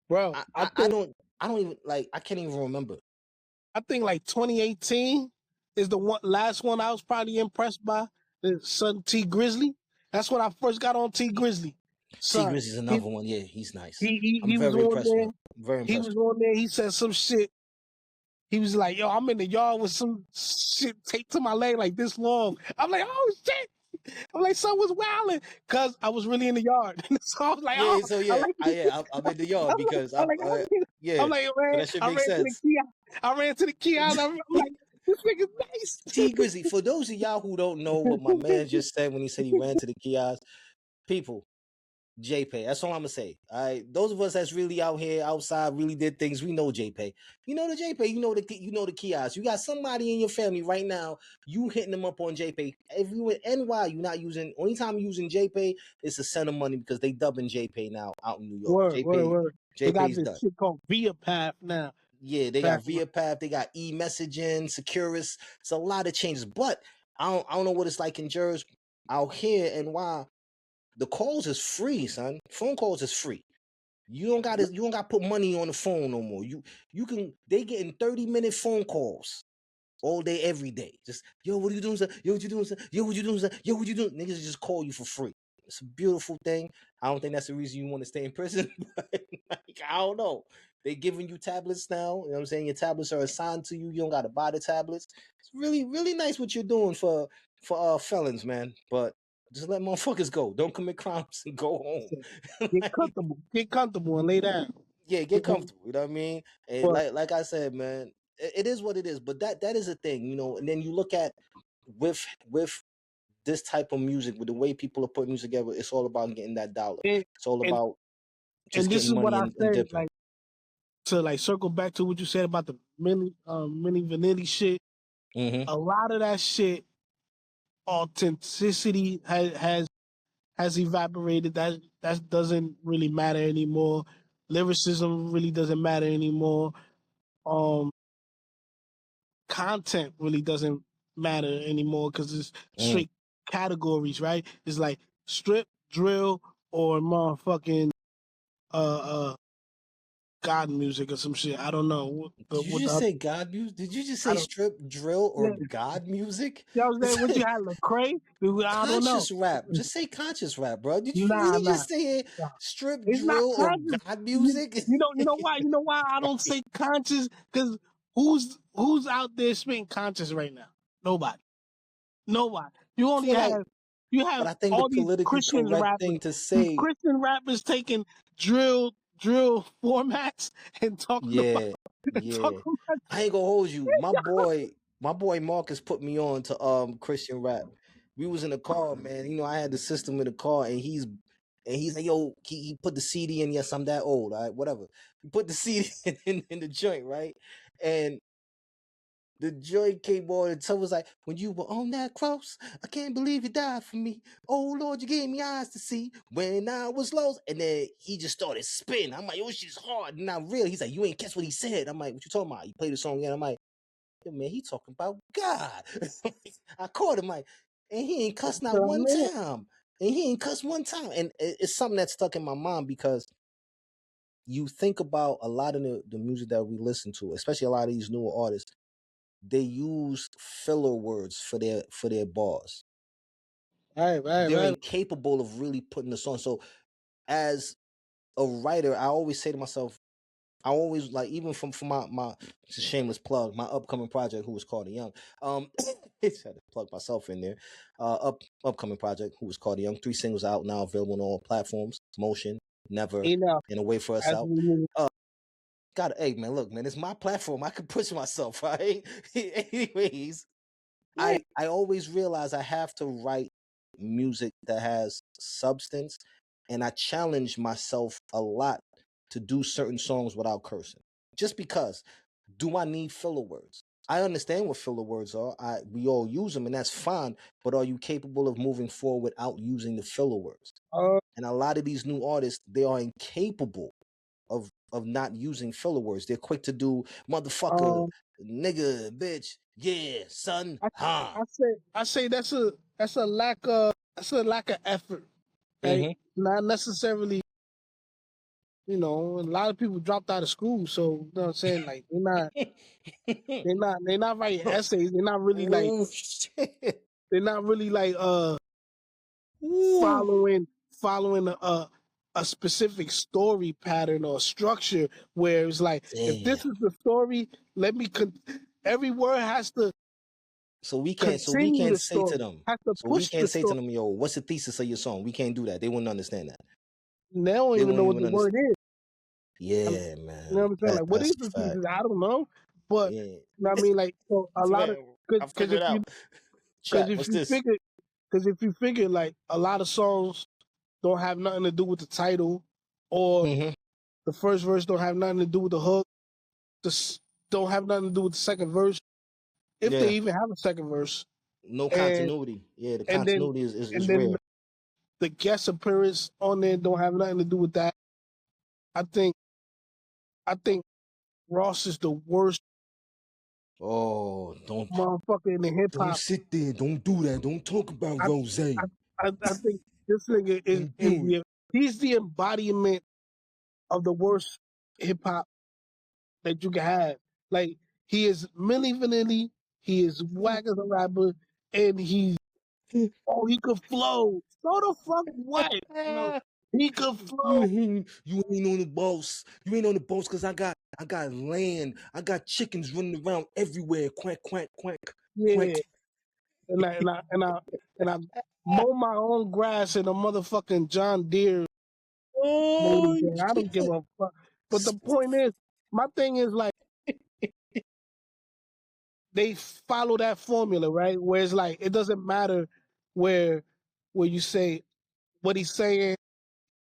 bro, I, I, I don't I don't even like I can't even remember. I think like 2018 is the last one I was probably impressed by. The son T Grizzly. That's when I first got on T Grizzly. T Son, Grizzly's he another one. Yeah, he's nice. he he, I'm he was very on impressed with there. him. I'm very He impressed was with him. on there. He said some shit. He was like, yo, I'm in the yard with some shit taped to my leg like this long. I'm like, oh shit. I'm like, son was wilding because I was really in the yard. So I was like, oh, Yeah, so I yeah, like this. I'm in the yard because I'm like, I like it. yeah, I'm like, so man, that should I make ran to the sense. kiosk. I ran to the kiosk. I'm like, this nigga's nice. T Grizzly, for those of y'all who don't know what my man just said when he said he ran to the kiosk, people, JPay. That's all I'm gonna say. All right, those of us that's really out here outside really did things. We know JPay. You know the JPay. You know the kiosk. You got somebody in your family right now. You hitting them up on JPay. If you in NY, you not using. Only time you using JPay is to send them money because they dubbing JPay now out in New York. JPay, Word. They got JPay's this done. shit called Via Path now. Yeah, they Back got Via Path, they got e-messaging, Securus. It's a lot of changes, but I don't know what it's like in Jersey. Out here and why the calls is free, son. Phone calls is free. You don't got to put money on the phone no more. You can they getting 30-minute phone calls all day, every day. Just yo, what are you doing, sir? Yo, what you doing, sir? Yo, what you doing, sir? Yo, what you doing? Niggas just call you for free. It's a beautiful thing. I don't think that's the reason you want to stay in prison, but like, I don't know. They giving you tablets now. You know what I'm saying? Your tablets are assigned to you. You don't gotta buy the tablets. It's really, really nice what you're doing for felons, man. But just let motherfuckers go. Don't commit crimes and go home. then. Get Like, comfortable. Get comfortable and lay down. yeah, You get know? comfortable. You know what I mean? And But like I said, man, it is what it is. But that is a thing, you know. And then you look at with this type of music, with the way people are putting music together, it's all about getting that dollar. and It's all and about just and this getting is what money I and say, dipping. like to like circle back to what you said about the mini vanilla shit. Mm-hmm. A lot of that shit, authenticity has has evaporated. That doesn't really matter anymore. Lyricism really doesn't matter anymore. Um, Content really doesn't matter anymore because it's Mm. straight categories, right? It's like strip, drill, or motherfucking uh God music or some shit. I don't know Did you what the just say God music? Did you just I say don't. strip, drill, or Yeah, God music? you know what I'm saying? What you had, Lecrae? I don't know. Conscious rap. Just say conscious rap, bro. Did you Nah, really nah, just say it? nah. Strip, It's not drill, or conscious. God You, music? you know why? You know why I don't say conscious? Because who's out there spitting conscious right now? Nobody. Nobody. You only feel like, have you but have I think the all these politically Christian correct rappers. thing to These say, Christian rappers taking drill formats and talking about yeah, and yeah. talking about I ain't gonna hold you. My boy Marcus put me on to Christian rap. We was in the car, man. You know, I had the system in the car, and he's like, yo, he put the CD in. Yes, I'm that old. All right, whatever. He put the CD in the joint, right? And the joint came on, and someone was like, when you were on that cross, I can't believe you died for me. Oh Lord, you gave me eyes to see when I was lost. And then he just started spinning. I'm like, oh, shit's hard, not real. He's like, you ain't catch what he said. I'm like, what you talking about? He played the song again. I'm like, yo, man, he talking about God. I caught him like, and he ain't cuss not one it. time. And he ain't cuss one time. And it's something that stuck in my mind because you think about a lot of the music that we listen to, especially a lot of these newer artists, they use filler words for their bars. They're Right. incapable of really putting the song. So as a writer, I always say to myself, I always like, even from my it's a shameless plug, my upcoming project, who was called a young. It's had to plug myself in there. Upcoming project, who was called a young. 3 singles out now, available on all platforms. Motion, Never, Enough. and A Way for Us As Out. we move. Got hey man, look man, it's my platform. I can push myself, right? Anyways, Yeah. I always realize I have to write music that has substance, and I challenge myself a lot to do certain songs without cursing. Just because, do I need filler words? I understand what filler words are. We all use them, and that's fine. But are you capable of moving forward without using the filler words? Uh, And a lot of these new artists, they are incapable of not using filler words. They're quick to do motherfucker, um, nigga, bitch, yeah, son, I, huh. I say that's a lack of effort, right? Mm-hmm. Not necessarily. You know, a lot of people dropped out of school, so you know what I'm saying. Like they're not writing essays. Oh shit. They're not really like Ooh. following a specific story pattern or structure where it's like, if this Damn. is the story, let me every word has to So we can't continue the say to story, them. has to So we push the can't say to story. them, yo, what's the thesis of your song? We can't do that. They wouldn't understand that. And they don't They even know wouldn't what even the word understand. is. Yeah, You know man. what I'm saying? Like, what That's is the a fact. thesis? I don't know. But Yeah. you know what I mean? Like, so a lot of, Man, I because figured it out. because Chat, if what's you this? figure because if you figure like a lot of songs don't have nothing to do with the title, or Mm-hmm. the first verse don't have nothing to do with the hook, this don't have nothing to do with the second verse, if they Yeah. even have a second verse, No and continuity. Yeah, the and then continuity is and then rare. the guest appearance on there don't have nothing to do with that. I think I think Ross is the worst Oh, motherfucker in the hip don't hop. sit there. Don't do that. Don't talk about I, Rose. I I think this nigga Don't do it. he's the embodiment of the worst hip hop that you can have. Like, he is Milli Vanilli, he is whack as a rapper, and he could flow. So the fuck what? You know, he could flow. You ain't on the boss. You ain't on the boss because I got land. I got chickens running around everywhere. Quack, quack, quack, quack. Yeah. And I mow my own grass in a motherfucking John Deere Oh mowing thing. I don't give shit. a fuck. But the point is, my thing is like, they follow that formula, right? Where it's like, it doesn't matter where you say what he's saying.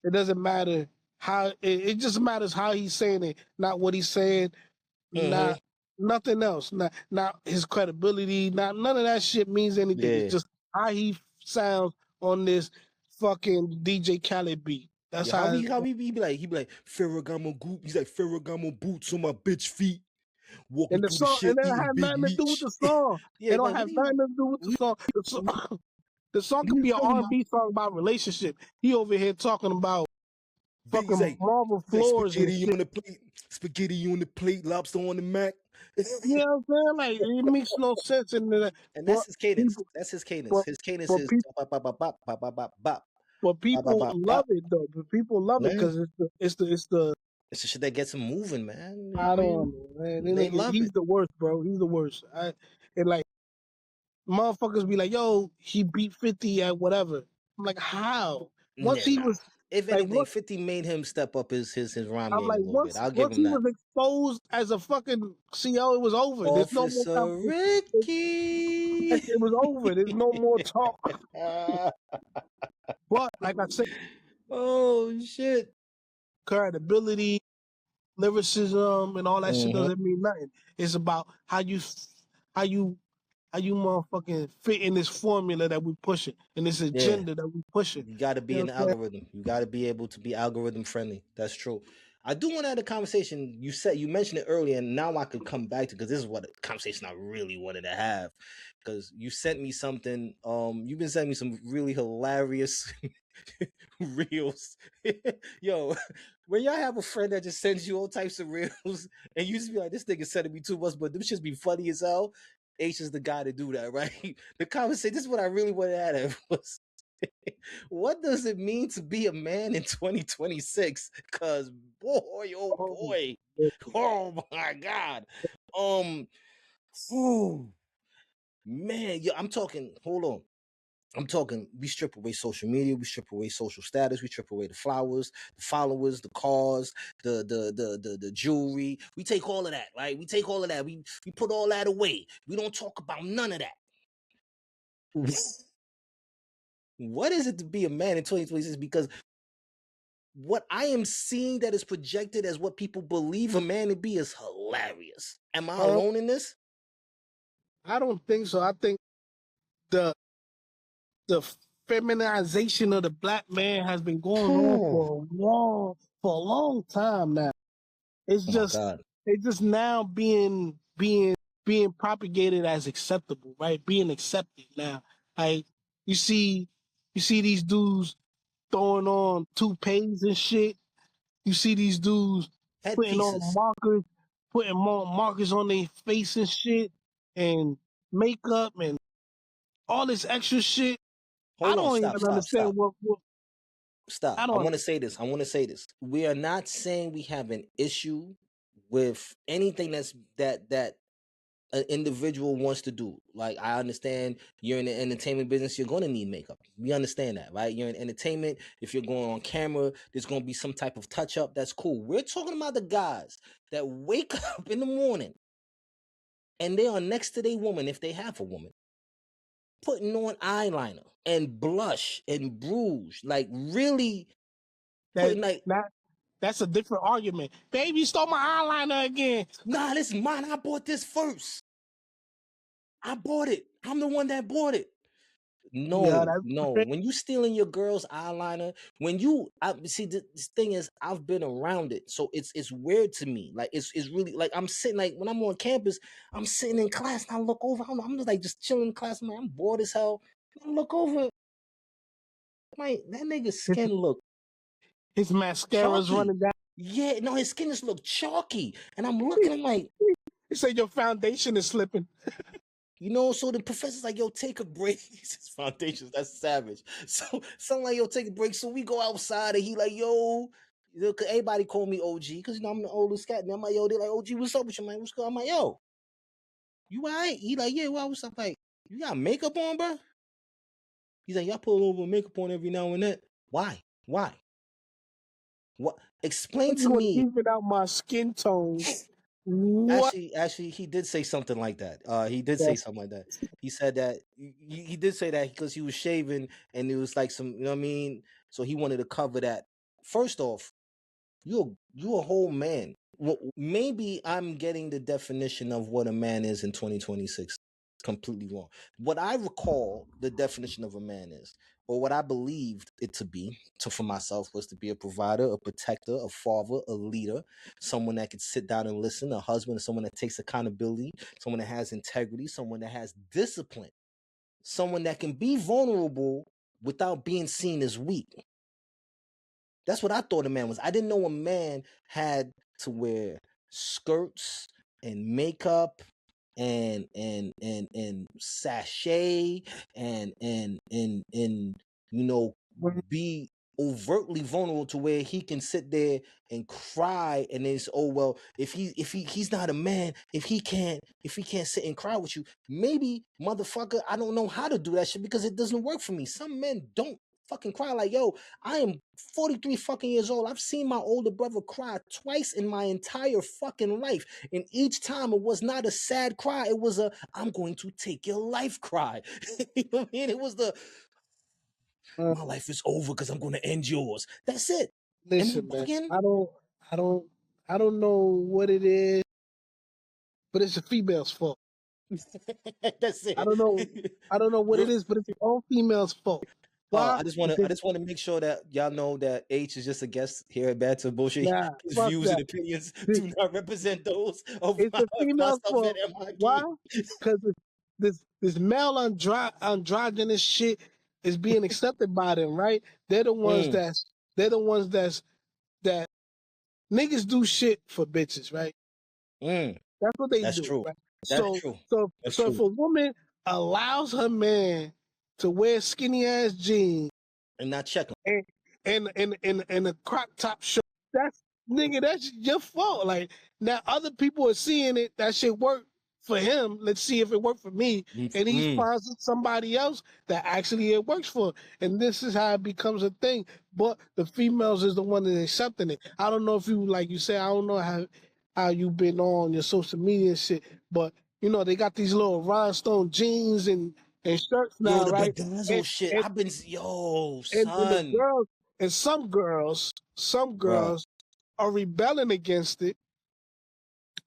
It doesn't matter how. It just matters how he's saying it, not what he's saying, Mm-hmm. not nothing else, not his credibility, not none of that shit means anything. It's Yeah. just how he sounds on this fucking DJ Khaled beat. That's Yeah, how. how he be like Ferragamo goop. He's like Ferragamo boots on my bitch feet, walking And the through the song, and shit it don't eating have big nothing to do with meats. the song. Yeah, It don't like have nothing to do with the song. The song what are could you be an talking about? R&B song about relationship. He over here talking about He's fucking like marble he's like floors and spaghetti shit. on the plate, spaghetti on the plate, lobster on the mac. You know what I'm saying? Like it makes no sense in that. And that's But his cadence. people, That's his cadence. but His cadence but is people, bop bop bop bop bop bop bop bop but bop bop people bop love bop. it though. But people love it Yeah. because it's the. It's the shit that gets him moving, man. You know what I I don't mean? know, man. That They nigga, love he's it. the worst, bro. He's the worst. And like motherfuckers be like, yo, he beat 50 at whatever. I'm like, how? Once he Nah. was If like, anything, 50 made him step up his rhyme I'm game a like, little bit. I'll give once him he that. was exposed as a fucking CO, it was over. There's no more Officer competition. Ricky. It was over. There's no more talk. But like I said, Oh shit. credibility, lyricism, and all that shit Hmm. doesn't mean nothing. It's about how you how you motherfucking fit in this formula that we pushing, in this Yeah. agenda that we pushing. You got to You be know in what the I'm saying? algorithm. You got to be able to be algorithm friendly. That's true. I do want to have a conversation. You mentioned it earlier, and now I could come back to because this is what a conversation I really wanted to have. Because you sent me something. You've been sending me some really hilarious reels. Yo, when y'all have a friend that just sends you all types of reels, and you just be like, "This nigga sending me too much," but them should be funny as hell. H is the guy to do that, right? The conversation. This is what I really wanted to have was what does it mean to be a man in 2026? Cause boy, oh Oh, boy, yeah. oh my god, um, whew, man, yo, I'm talking. Hold on. I'm talking, we strip away social media, we strip away social status, we strip away the flowers, the followers, the cars, the jewelry. We take all of that, right? We take all of that. We put all that away. We don't talk about none of that. What is it to be a man in 2026? Because what I am seeing that is projected as what people believe a man to be is hilarious. Am I Um, alone in this? I don't think so. I think the the feminization of the black man has been going on Oh for a long time now. It's my just god. it's just now being propagated as acceptable, right? Being accepted now. Like you see these dudes throwing on toupees and shit. You see these dudes putting on Headpieces. markers, putting more markers on their face and shit, and makeup and all this extra shit. I Hold on, don't stop, even stop, understand stop, what stop. I I don't. want to say this. I want to say this. We are not saying we have an issue with anything that an individual wants to do. Like I understand you're in the entertainment business, you're gonna need makeup. We understand that, right? You're in entertainment. If you're going on camera, there's gonna be some type of touch up. That's cool. We're talking about the guys that wake up in the morning and they are next to their woman, if they have a woman, putting on eyeliner and blush and rouge, like really That putting like, not that's a different argument. Baby, you stole my eyeliner again. nah, this is mine. I bought this first. I bought it. I'm the one that bought it. Yeah, No, that's no. crazy. When you stealing your girl's eyeliner, I see this thing is I've been around it, so it's weird to me. Like it's really like I'm sitting like when I'm on campus, I'm sitting in class and I look over. I'm just like just chilling in class. Man, I'm bored as hell. I look over, my that nigga's His, skin look his mascara's chalky. running down. Yeah, no, his skin just look chalky, and I'm looking. I'm like, He said your foundation is slipping. you know, so the professor's like, yo, take a break. He says foundations, that's savage. So something like, yo, take a break. So we go outside and he like, yo, cause everybody call me OG, because you know I'm the oldest cat. And I'm like, yo, they like, OG, what's up with you, man? What's good? I'm like, yo, you all right? He like, yeah, well, what's up? Like, you got makeup on, bro? He's like, y'all put a little bit of makeup on every now and then. Why? Why? What? Explain to You want to me. even out my skin tone. What? Actually, he did say something like that. He did say the- something like that. He said that he did say that because he was shaving and it was like some, you know what I mean. So he wanted to cover that. First off, you a whole man. Well, maybe I'm getting the definition of what a man is in 2026 completely wrong. What I recall the definition of a man is or what I believed it to be, for myself, was to be a provider, a protector, a father, a leader, someone that could sit down and listen, a husband, someone that takes accountability, someone that has integrity, someone that has discipline, someone that can be vulnerable without being seen as weak. That's what I thought a man was. I didn't know a man had to wear skirts and makeup and sachet and you know, be overtly vulnerable to where he can sit there and cry, and it's, oh well, if he's not a man, if he can't sit and cry with you, maybe, motherfucker, I don't know how to do that shit because it doesn't work for me. Some men don't fucking cry. Like, yo, I am 43 fucking years old. I've seen my older brother cry twice in my entire fucking life. And each time it was not a sad cry. It was a, I'm going to take your life cry. You know what I mean? It was the, my life is over because I'm going to end yours. That's it. Am Listen, I man. bugging? I don't, I don't know what it is, but it's a female's fault. That's I it. don't know. I don't know what You're, it is, but it's all females' fault. Why? I Because just want to make sure that y'all know that H is just a guest here at Banter Bullshit. nah, His fuck views and that. opinions This- do not represent those of It's a female's myself and fault. Why? MIG. Because this male androgynous shit is being accepted by them, right? They're the ones Mm, that's they're the ones that niggas do shit for bitches, right? mm. That's what they That's do, true. right? That's So true. so That's so true. if a woman allows her man to wear skinny ass jeans And not check them. and and a crop top shirt, that's nigga, that's your fault. Like now other people are seeing it, that shit work for him. Let's see if it worked for me. And he Mm, finds somebody else that actually it works for. And this is how it becomes a thing. But the females is the one that's accepting it. I don't know if you, like you say, I don't know how you been on your social media and shit, but you know, they got these little rhinestone jeans and shirts yo, now, the right? bedazzle And shit. and I've been, yo, and the son, girls and some bruh, girls are rebelling against it,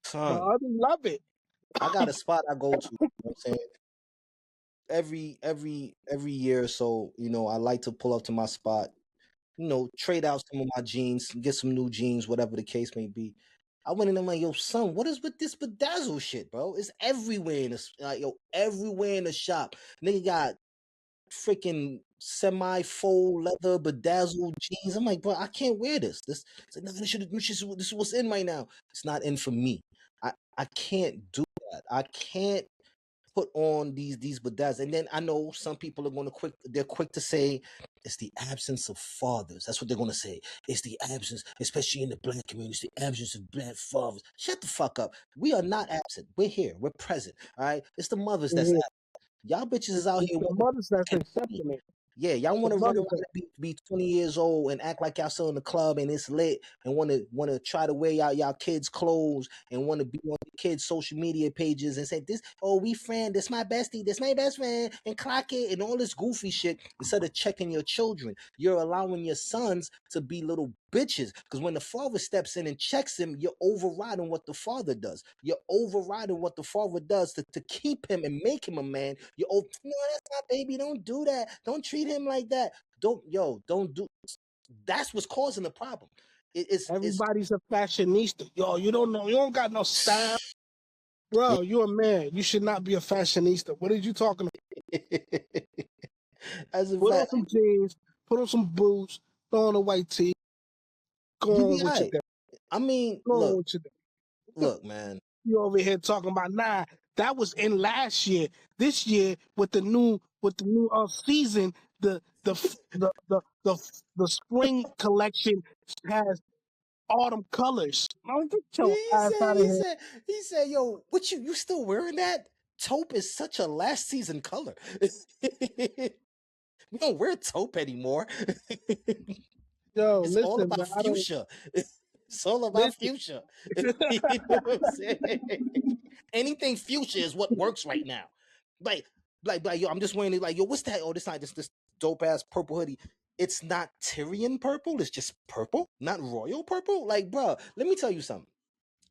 but son. others love it. I got a spot I go to. You know what I'm saying? Every year or so, I like to pull up to my spot, trade out some of my jeans, get some new jeans, whatever the case may be. I went in there like, yo, son, what is with this bedazzle shit, bro? It's everywhere in the everywhere in the shop. Nigga got freaking semi-faux leather bedazzled jeans. I'm like, bro, I can't wear this. It's like, no, this is what's in right now. It's not in for me. I can't do that. I can't put on these bedazzles. And then I know some people are going to they're quick to say it's the absence of fathers. That's what they're going to say. It's the absence, especially in the black community, it's the absence of black fathers. Shut the fuck up. We are not absent. We're here. We're present. All right. It's the mothers that's Mhm. absent. Y'all bitches is out It's here the wanting mothers that's and be. accepting it. Yeah, y'all It's the want to run mothers around that and be 20 years old and act like y'all still in the club and it's lit and want to try to wear y'all kids' clothes and want to be on the kids' social media pages and say this, oh, we friend, this my bestie, this my best friend, and clock it and all this goofy shit. Instead of checking your children, you're allowing your sons to be little bitches. Because when the father steps in and checks him, you're overriding what the father does. You're overriding what the father does to keep him and make him a man. No, that's not baby. Don't do that. Don't treat him like that. Don't do. That's what's causing the problem. It's everybody's a fashionista. Yo, you don't know, you don't got no style. Bro, you're a man. You should not be a fashionista. What are you talking about? as a Put on fact, some jeans, put on some boots, throw on a white tee, you go on be with your alright. day. I mean, Go on with your day. look, man. You over here talking about nah, that was in last year. This year with the new season, the spring collection has autumn colors. Man, get your He ass said, out of he here. said, he said, yo, what you still wearing that? Taupe is such a last season color. We don't wear taupe anymore. Yo, It's all listen, about man, I don't fuchsia. It's all about listen. fuchsia. You know what I'm saying? Anything fuchsia is what works right now. Like, yo, I'm just wearing it. Like, yo, what's that? Oh, this dope ass purple hoodie. It's not Tyrian purple. It's just purple, not royal purple. Like, bro, let me tell you something.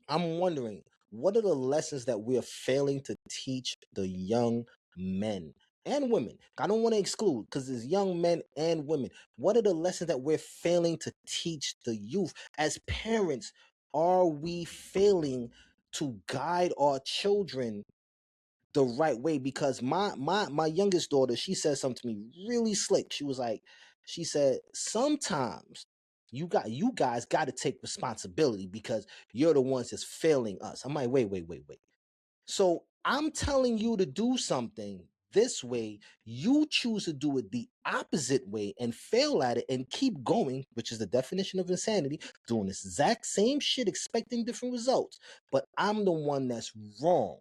I'm wondering what are the lessons that we're failing to teach the young men and women. I don't want to exclude because there's young men and women. What are the lessons that we're failing to teach the youth? As parents, are we failing to guide our children the right way? Because my youngest daughter, she said something to me really slick. She was like, she said, sometimes you guys got to take responsibility because you're the ones that's failing us. I'm like, wait. So I'm telling you to do something this way. You choose to do it the opposite way and fail at it and keep going, which is the definition of insanity, doing this exact same shit, expecting different results. But I'm the one that's wrong.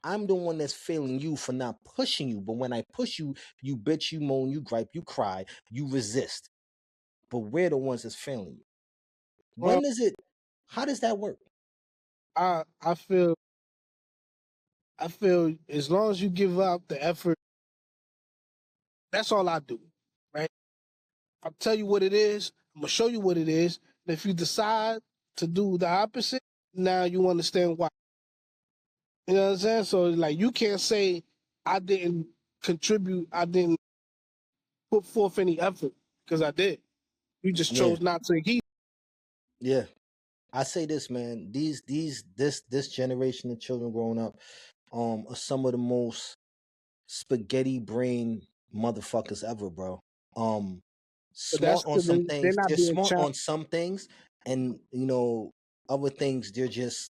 I'm the one that's failing you for not pushing you. But when I push you, you bitch, you moan, you gripe, you cry, you resist. But we're the ones that's failing you. Well, When is it? How does that work? I feel as long as you give up the effort, that's all I do, right? I'll tell you what it is. I'm gonna show you what it is. And if you decide to do the opposite, now you understand why. You know what I'm saying? So like you can't say I didn't contribute, I didn't put forth any effort because I did. You just Yeah, chose not to heed. yeah. I say this, man. This generation of children growing up, are some of the most spaghetti brain motherfuckers ever, bro. Um, But that's Smart on because some they're things. not They're being smart challenged. on some things, and other things they're just.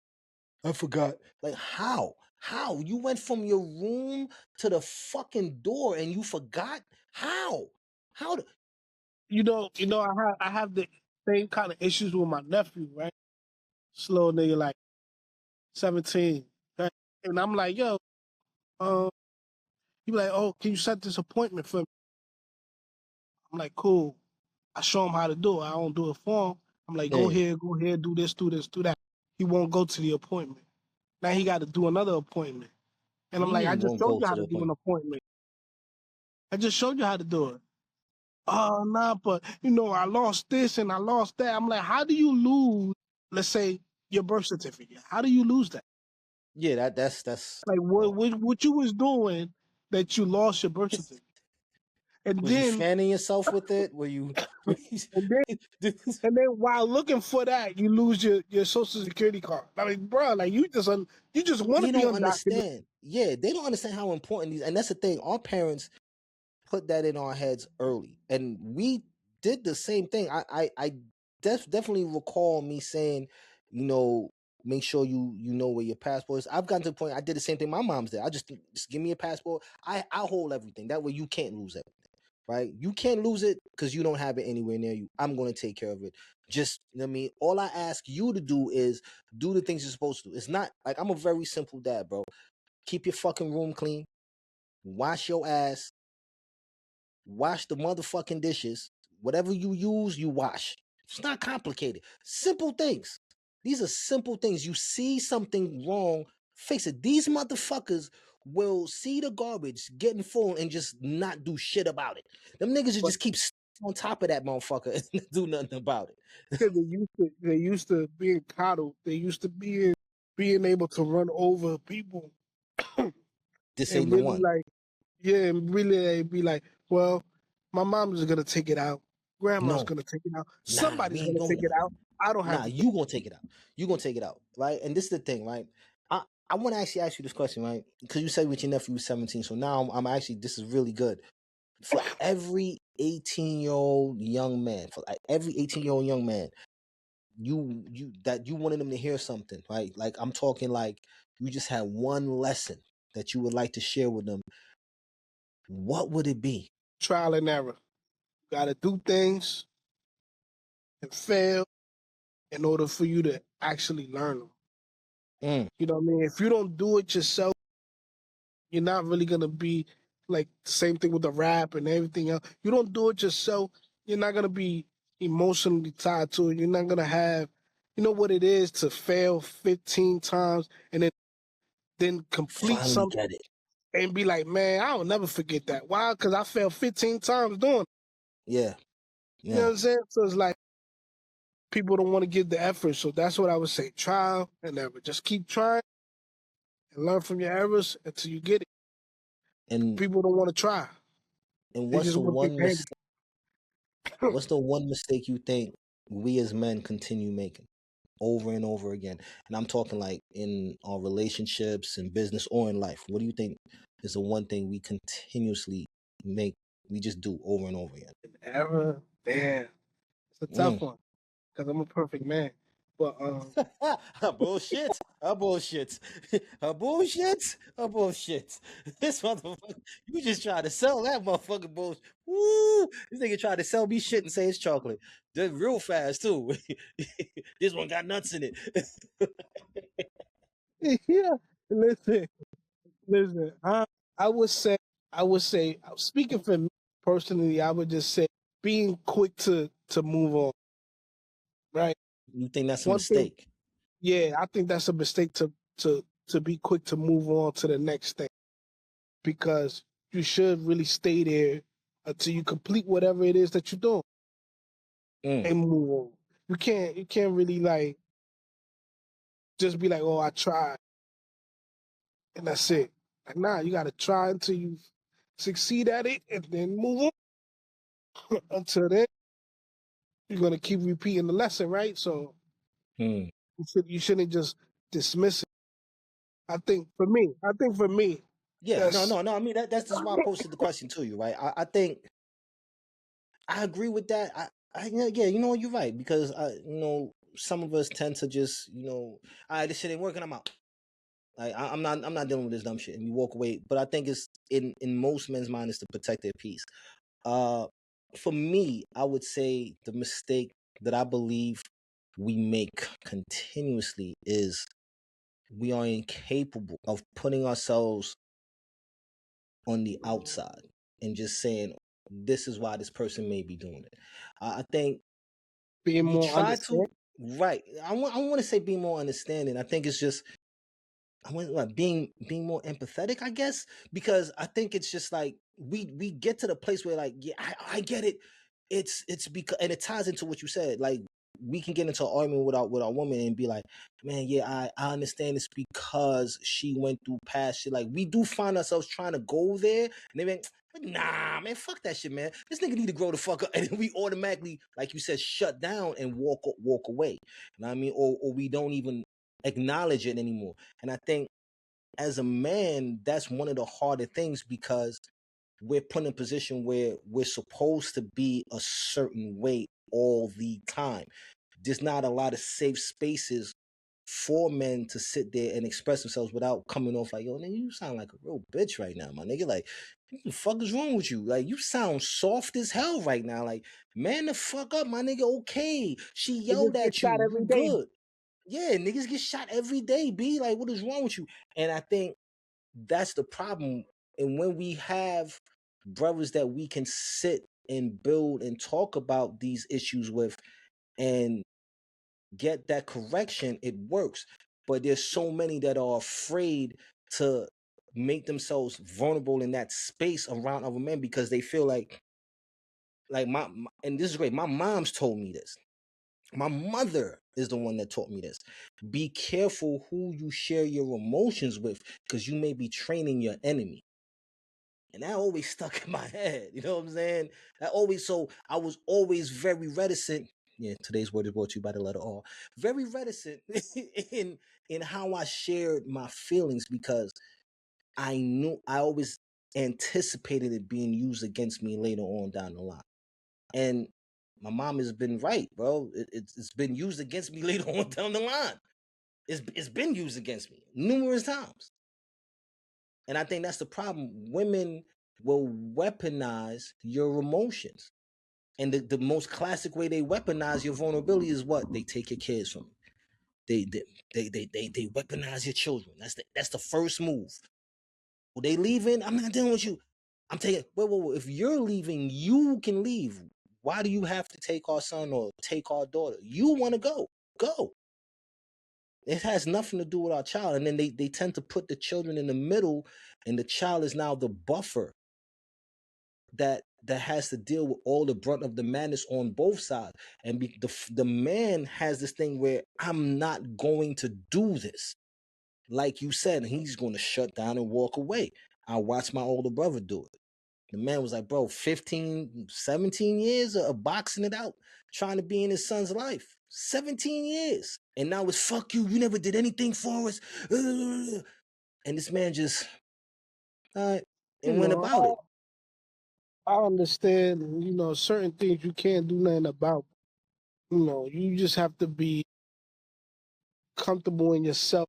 I forgot. Like how? How you went from your room to the fucking door and you forgot? How? How? I have the same kind of issues with my nephew, right? Slow nigga, like 17, right? And I'm like, yo, um, he be like, oh, can you set this appointment for me? I'm like, cool. I show him how to do it. I don't do it for him. I'm like, Yeah, go here, do this, do this, do that. He won't go to the appointment. Now he got to do another appointment. And what do I'm you like, I mean just won't showed go you to how the to do an appointment? appointment. I just showed you how to do it. Oh, nah, but I lost this and I lost that. I'm like, how do you lose, let's say, your birth certificate? How do you lose that? Yeah, that's Like, well. what you was doing that you lost your birth certificate? And Was you then, fanning yourself with it? Were you? and then, and then while looking for that, you lose your social security card. I mean, bro, like you just want to They be don't undocumented. understand. Yeah, they don't understand how important these. And that's the thing. Our parents put that in our heads early, and we did the same thing. I definitely recall me saying, you know, make sure you know where your passport is. I've gotten to the point I did the same thing my mom's did. I just give me a passport. I hold everything. That way you can't lose it. Right? You can't lose it because you don't have it anywhere near you. I'm gonna take care of it. Just you know what I mean, all I ask you to do is do the things you're supposed to do. It's not like I'm a very simple dad, bro. Keep your fucking room clean, wash your ass, wash the motherfucking dishes. Whatever you use, you wash. It's not complicated. Simple things. These are simple things. You see something wrong, fix it. These motherfuckers will see the garbage getting full and just not do shit about it. Them niggas will But just keep on top of that motherfucker and do nothing about it. they used to being coddled. They used to being able to run over people This ain't and the really one. like, yeah, and really be like, well, my mom's gonna take it out. Grandma's No, gonna take it out. nah, we Somebody's ain't gonna doing take it that. out. I don't have Nah, to do you gonna take it out. You gonna take it out, right? And this is the thing, right? I I want to actually ask you this question, right? Because you said with your nephew was 17, so now I'm actually this is really good for every 18-year-old young man. For like every 18-year-old young man, you wanted them to hear something, right? Like I'm talking like you just had one lesson that you would like to share with them. What would it be? trial and error. You gotta do things and fail in order for you to actually learn them. Mm, You know what I mean? If you don't do it yourself, you're not really gonna be like the same thing with the rap and everything else. You don't do it yourself, you're not gonna be emotionally tied to it. You're not gonna have, you know what it is to fail 15 times and then complete finally something get it. and be like, man, I'll never forget that. Why? Because I failed 15 times doing it. Yeah, You know yeah. what I'm saying? So it's like people don't want to give the effort. So that's what I would say. Trial and error. Just keep trying and learn from your errors until you get it. And People don't want to try. They what's just the want their one pancake. what's the one mistake you think we as men continue making over and over again? And I'm talking like in our relationships, in business, or in life. What do you think is the one thing we continuously make? We just do over and over again. Ever, damn, it's a tough Mm. one because I'm a perfect man. But Bullshit. Bullshit. Bullshit. Bullshit. This motherfucker, you just tried to sell that motherfucking bullshit. Woo! This nigga tried to sell me shit and say it's chocolate. Did real fast too. This one got nuts in it. yeah, listen, listen. I would say, speaking for me personally, I would just say being quick to move on. Right. You think that's a One thing, mistake? yeah, I think that's a mistake to be quick to move on to the next thing because you should really stay there until you complete whatever it is that you're doing Mm. and move on. You can't really like just be like, oh, I tried and that's it. Like, nah, you gotta try until you succeed at it and then move on. Until then, you're gonna keep repeating the lesson, right? So Mm. you shouldn't just dismiss it. I think for me, Yeah, no, that's no, no. I mean, that's just why I posted the question to you, right? I think I agree with that. Yeah, you know, you're right because some of us tend to just, all right, this shit ain't working. I'm out. Like I'm not dealing with this dumb shit, and you walk away. But I think it's in most men's mind is to protect their peace. Uh, for me, I would say the mistake that I believe we make continuously is we are incapable of putting ourselves on the outside and just saying this is why this person may be doing it. I think being we more try understanding. to right. I want to say be more understanding. I think it's just I want like being more empathetic, I guess, because I think it's just like we get to the place where like yeah, I get it. It's because and it ties into what you said. Like we can get into an argument with our woman and be like, man, yeah, I understand it's because she went through past shit. Like we do find ourselves trying to go there, and they be like, nah, man, fuck that shit, man. This nigga need to grow the fuck up, and then we automatically, like you said, shut down and walk away. You know what I mean? Or we don't even acknowledge it anymore. And I think as a man, that's one of the harder things because we're put in a position where we're supposed to be a certain way all the time. There's not a lot of safe spaces for men to sit there and express themselves without coming off like, yo, nigga, you sound like a real bitch right now, my nigga. Like, what the fuck is wrong with you? Like, you sound soft as hell right now. Like, man, the fuck up, my nigga. Okay, she yelled Niggas get at shot you. You every day. good. Yeah, niggas get shot every day, B. Like, what is wrong with you? And I think that's the problem. And when we have brothers that we can sit and build and talk about these issues with and get that correction, it works. But there's so many that are afraid to make themselves vulnerable in that space around other men because they feel like my and this is great. My mom's told me this. My mother is the one that taught me this. Be careful who you share your emotions with because you may be training your enemy. And that always stuck in my head. You know what I'm saying? So I was always very reticent. Yeah, today's word is brought to you by the letter R. Very reticent in how I shared my feelings because I knew I always anticipated it being used against me later on down the line. And my mom has been right, bro. It's been used against me later on down the line. It's been used against me numerous times. And I think that's the problem. Women will weaponize your emotions. And the most classic way they weaponize your vulnerability is what? They take your kids from you. They weaponize your children. That's the first move. Well, they leaving, I'm not dealing with you. I'm taking wait. If you're leaving, you can leave. Why do you have to take our son or take our daughter? You want to go. Go. It has nothing to do with our child. And then they tend to put the children in the middle, and the child is now the buffer that has to deal with all the brunt of the madness on both sides. And the man has this thing where I'm not going to do this. Like you said, he's going to shut down and walk away. I watched my older brother do it. The man was like, bro, 15, 17 years of boxing it out, trying to be in his son's life. 17 years. And now it's fuck you. You never did anything for us. And this man just, all right, You and went know, about it. I understand. You know, certain things you can't do nothing about. You know, you just have to be comfortable in yourself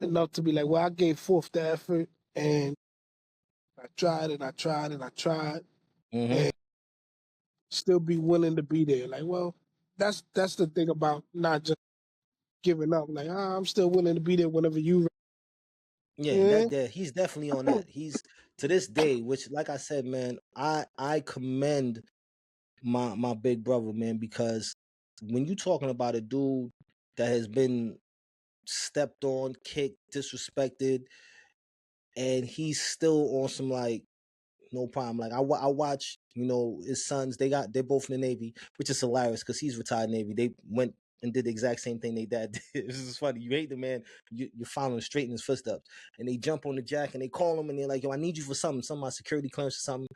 enough to be like, well, I gave forth the effort and I tried and I tried and I tried Mm-hmm. and still be willing to be there. Like, well, that's the thing about not just giving up. Like, I'm still willing to be there whenever you. Yeah, and Yeah, that he's definitely on that. He's to this day, which like I said, man, I commend my big brother, man, because when you talking about a dude that has been stepped on, kicked, disrespected, and he's still on some like no problem. Like I watch, his sons. They're both in the Navy, which is hilarious because he's retired Navy. They went and did the exact same thing they dad did. This is funny. You hate the man, you're following straight in his footsteps, and they jump on the jack and they call him and they're like, "Yo, I need you for something, some of my security clearance or something."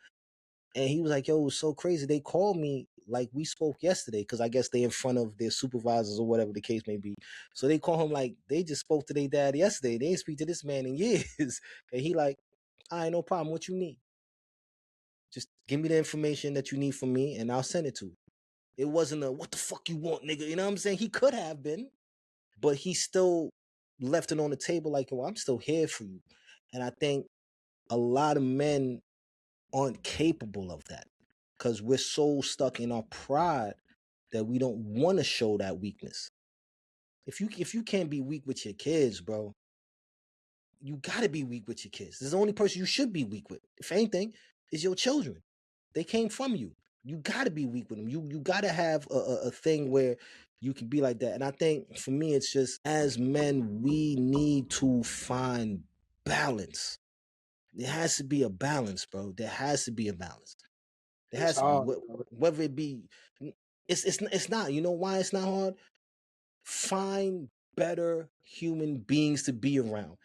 And he was like, "Yo, it was so crazy. They called me like we spoke yesterday because I guess they in front of their supervisors or whatever the case may be. So they call him like they just spoke to their dad yesterday. They didn't speak to this man in years." And he like, "All right, no problem. What you need? Just give me the information that you need from me, and I'll send it to you." It wasn't a "what the fuck you want, nigga." You know what I'm saying? He could have been, but he still left it on the table like, "Well, I'm still here for you." And I think a lot of men aren't capable of that because we're so stuck in our pride that we don't want to show that weakness. If you can't be weak with your kids, bro, you gotta be weak with your kids. This is the only person you should be weak with. If anything, is your children. They came from you. You gotta be weak with them. You gotta have a thing where you can be like that. And I think for me, it's just as men, we need to find balance. There has to be a balance, bro. There has to be a balance. There it's has to be. hard. Bro. Whether it be, it's not. You know why it's not hard? Find better human beings to be around.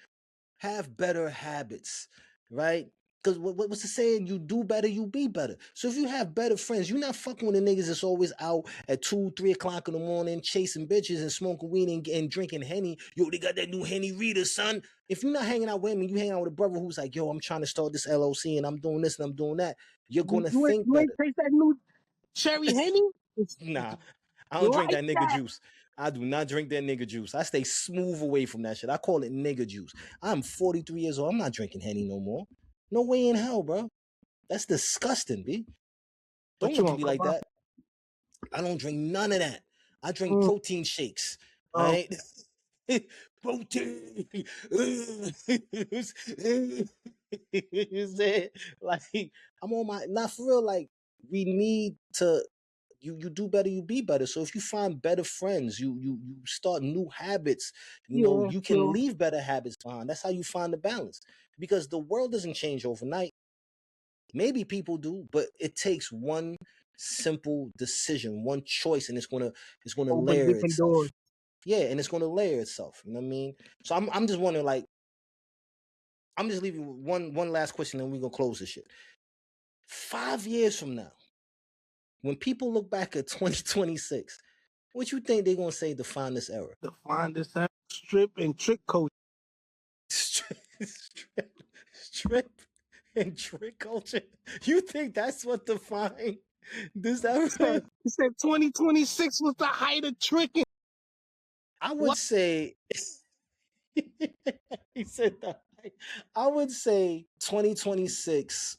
Have better habits, right? Because what's the saying? You do better, you be better. So if you have better friends, you're not fucking with the niggas that's always out at 2, 3 o'clock in the morning chasing bitches and smoking weed and drinking Henny. Yo, they got that new Henny Reader, son. If you're not hanging out with him and you hang out with a brother who's like, yo, I'm trying to start this LLC and I'm doing this and I'm doing that, you're You, gonna you ain't think you ain't better. taste that new cherry Henny? It's Nah, I don't drink like that nigga that. juice. I do not drink that nigga juice. I stay smooth away from that shit. I call it nigga juice. I'm 43 years old. I'm not drinking Henny no more. No way in hell, bro. That's disgusting, B. Don't What you look at want, me come like on? that. I don't drink none of that. I drink Mm, protein shakes. All oh, right. Protein. Is it like I'm on my not for real? Like we need to you do better, you be better. So if you find better friends, you start new habits, yeah, you can yeah. leave better habits behind. That's how you find the balance. Because the world doesn't change overnight. Maybe people do, but it takes one simple decision, one choice, and it's gonna Open layer different doors. itself. Yeah, and it's gonna layer itself. You know what I mean? So I'm just wondering, like, I'm just leaving one last question, and we're gonna close this shit. 5 years from now, when people look back at 2026, what you think they're gonna say define this era? To find this out. Strip and trick coach. Strip and trick culture. You think that's what define this era? He said 2026 was the height of tricking. I would What? say he said that. I would say 2026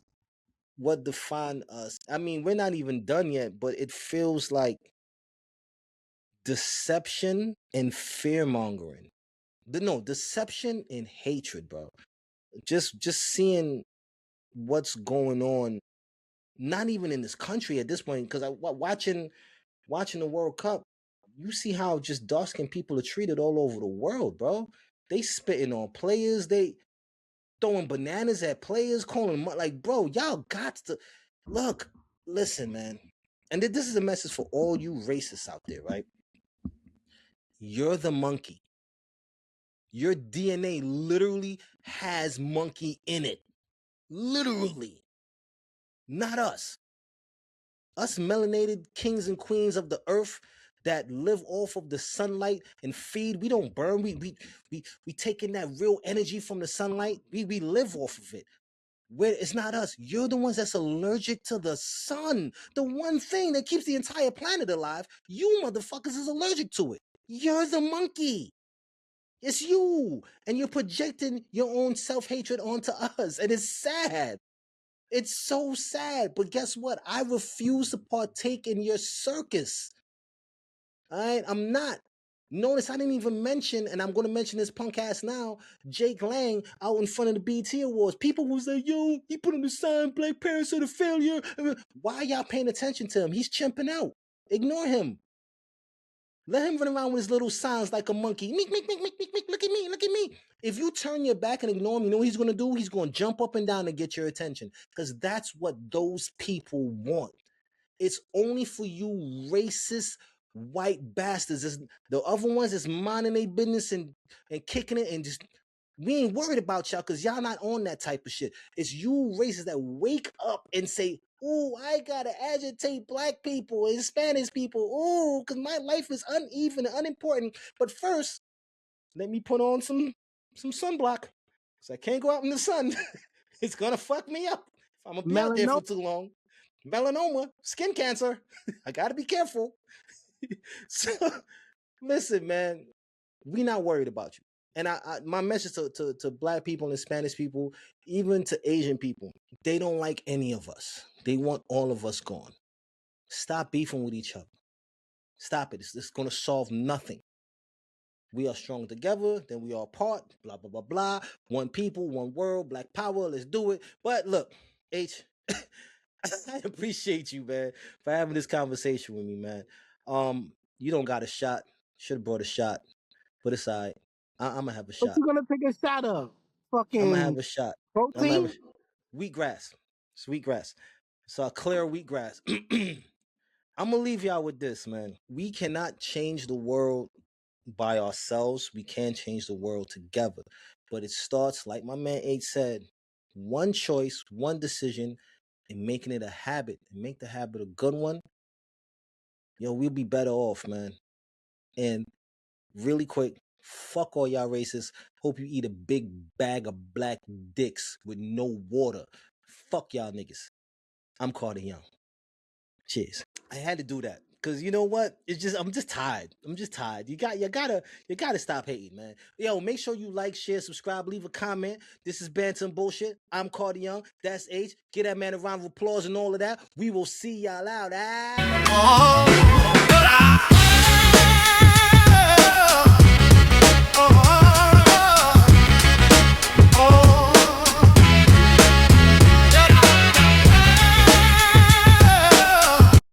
what define us. I mean, we're not even done yet, but it feels like deception and fear mongering. No, deception and hatred, bro. Just seeing what's going on, not even in this country at this point, because watching the World Cup, you see how just dark skinned people are treated all over the world, bro. They spitting on players, they throwing bananas at players, calling them like, bro, y'all got to look, listen, man. And this is a message for all you racists out there, right? You're the monkey. Your DNA literally has monkey in it. Literally. Not us. Us melanated kings and queens of the earth that live off of the sunlight and feed. We don't burn. We taking that real energy from the sunlight. We live off of it. Where it's not us. You're the ones that's allergic to the sun. The one thing that keeps the entire planet alive. You motherfuckers is allergic to it. You're the monkey. It's you. And you're projecting your own self-hatred onto us. And it's sad. It's so sad. But guess what? I refuse to partake in your circus. All right? I'm not. Notice I didn't even mention, and I'm going to mention this punk ass now, Jake Lang out in front of the BET Awards. People was like, yo, he put on the sign, Black parents are the failure. Why are y'all paying attention to him? He's chimping out. Ignore him. Let him run around with his little signs like a monkey. Meek, meek, meek, meek, meek, meek, look at me, look at me. If you turn your back and ignore him, you know what he's going to do? He's going to jump up and down to get your attention because that's what those people want. It's only for you racist white bastards. The other ones is minding their business and kicking it and just, we ain't worried about y'all because y'all not on that type of shit. It's you racists that wake up and say, ooh, I gotta agitate Black people and Spanish people. Ooh, because my life is uneven and unimportant. But first, let me put on some sunblock because I can't go out in the sun. It's gonna fuck me up if I'm gonna be out there for too long. Melanoma, skin cancer. I gotta be careful. So listen, man, we not worried about you. And my message to Black people and Spanish people, even to Asian people, they don't like any of us. They want all of us gone. Stop beefing with each other. Stop it. It's going to solve nothing. We are strong together, then we are apart, blah, blah, blah, blah. One people, one world, Black power, let's do it. But look, H, I appreciate you, man, for having this conversation with me, man. You don't got a shot. Should have brought a shot. But it's all right. I'm going to have a What shot. you gonna take a shot of? I'm going to Fucking have a shot. I'm going to protein? have wheatgrass. Sweetgrass. So a clear wheatgrass. I'm going to leave y'all with this, man. We cannot change the world by ourselves. We can change the world together. But it starts, like my man H said, one choice, one decision, and making it a habit. And make the habit a good one. Yo, we'll be better off, man. And really quick, fuck all y'all racists. Hope you eat a big bag of black dicks with no water. Fuck y'all niggas. I'm Carter Young. Cheers. I had to do that. Cause you know what? It's just I'm just tired. I'm just tired. You gotta stop hating, man. Yo, make sure you like, share, subscribe, leave a comment. This is Banter'N'Bullsh. I'm Carter Young. That's H. Give that man a round of applause and all of that. We will see y'all out.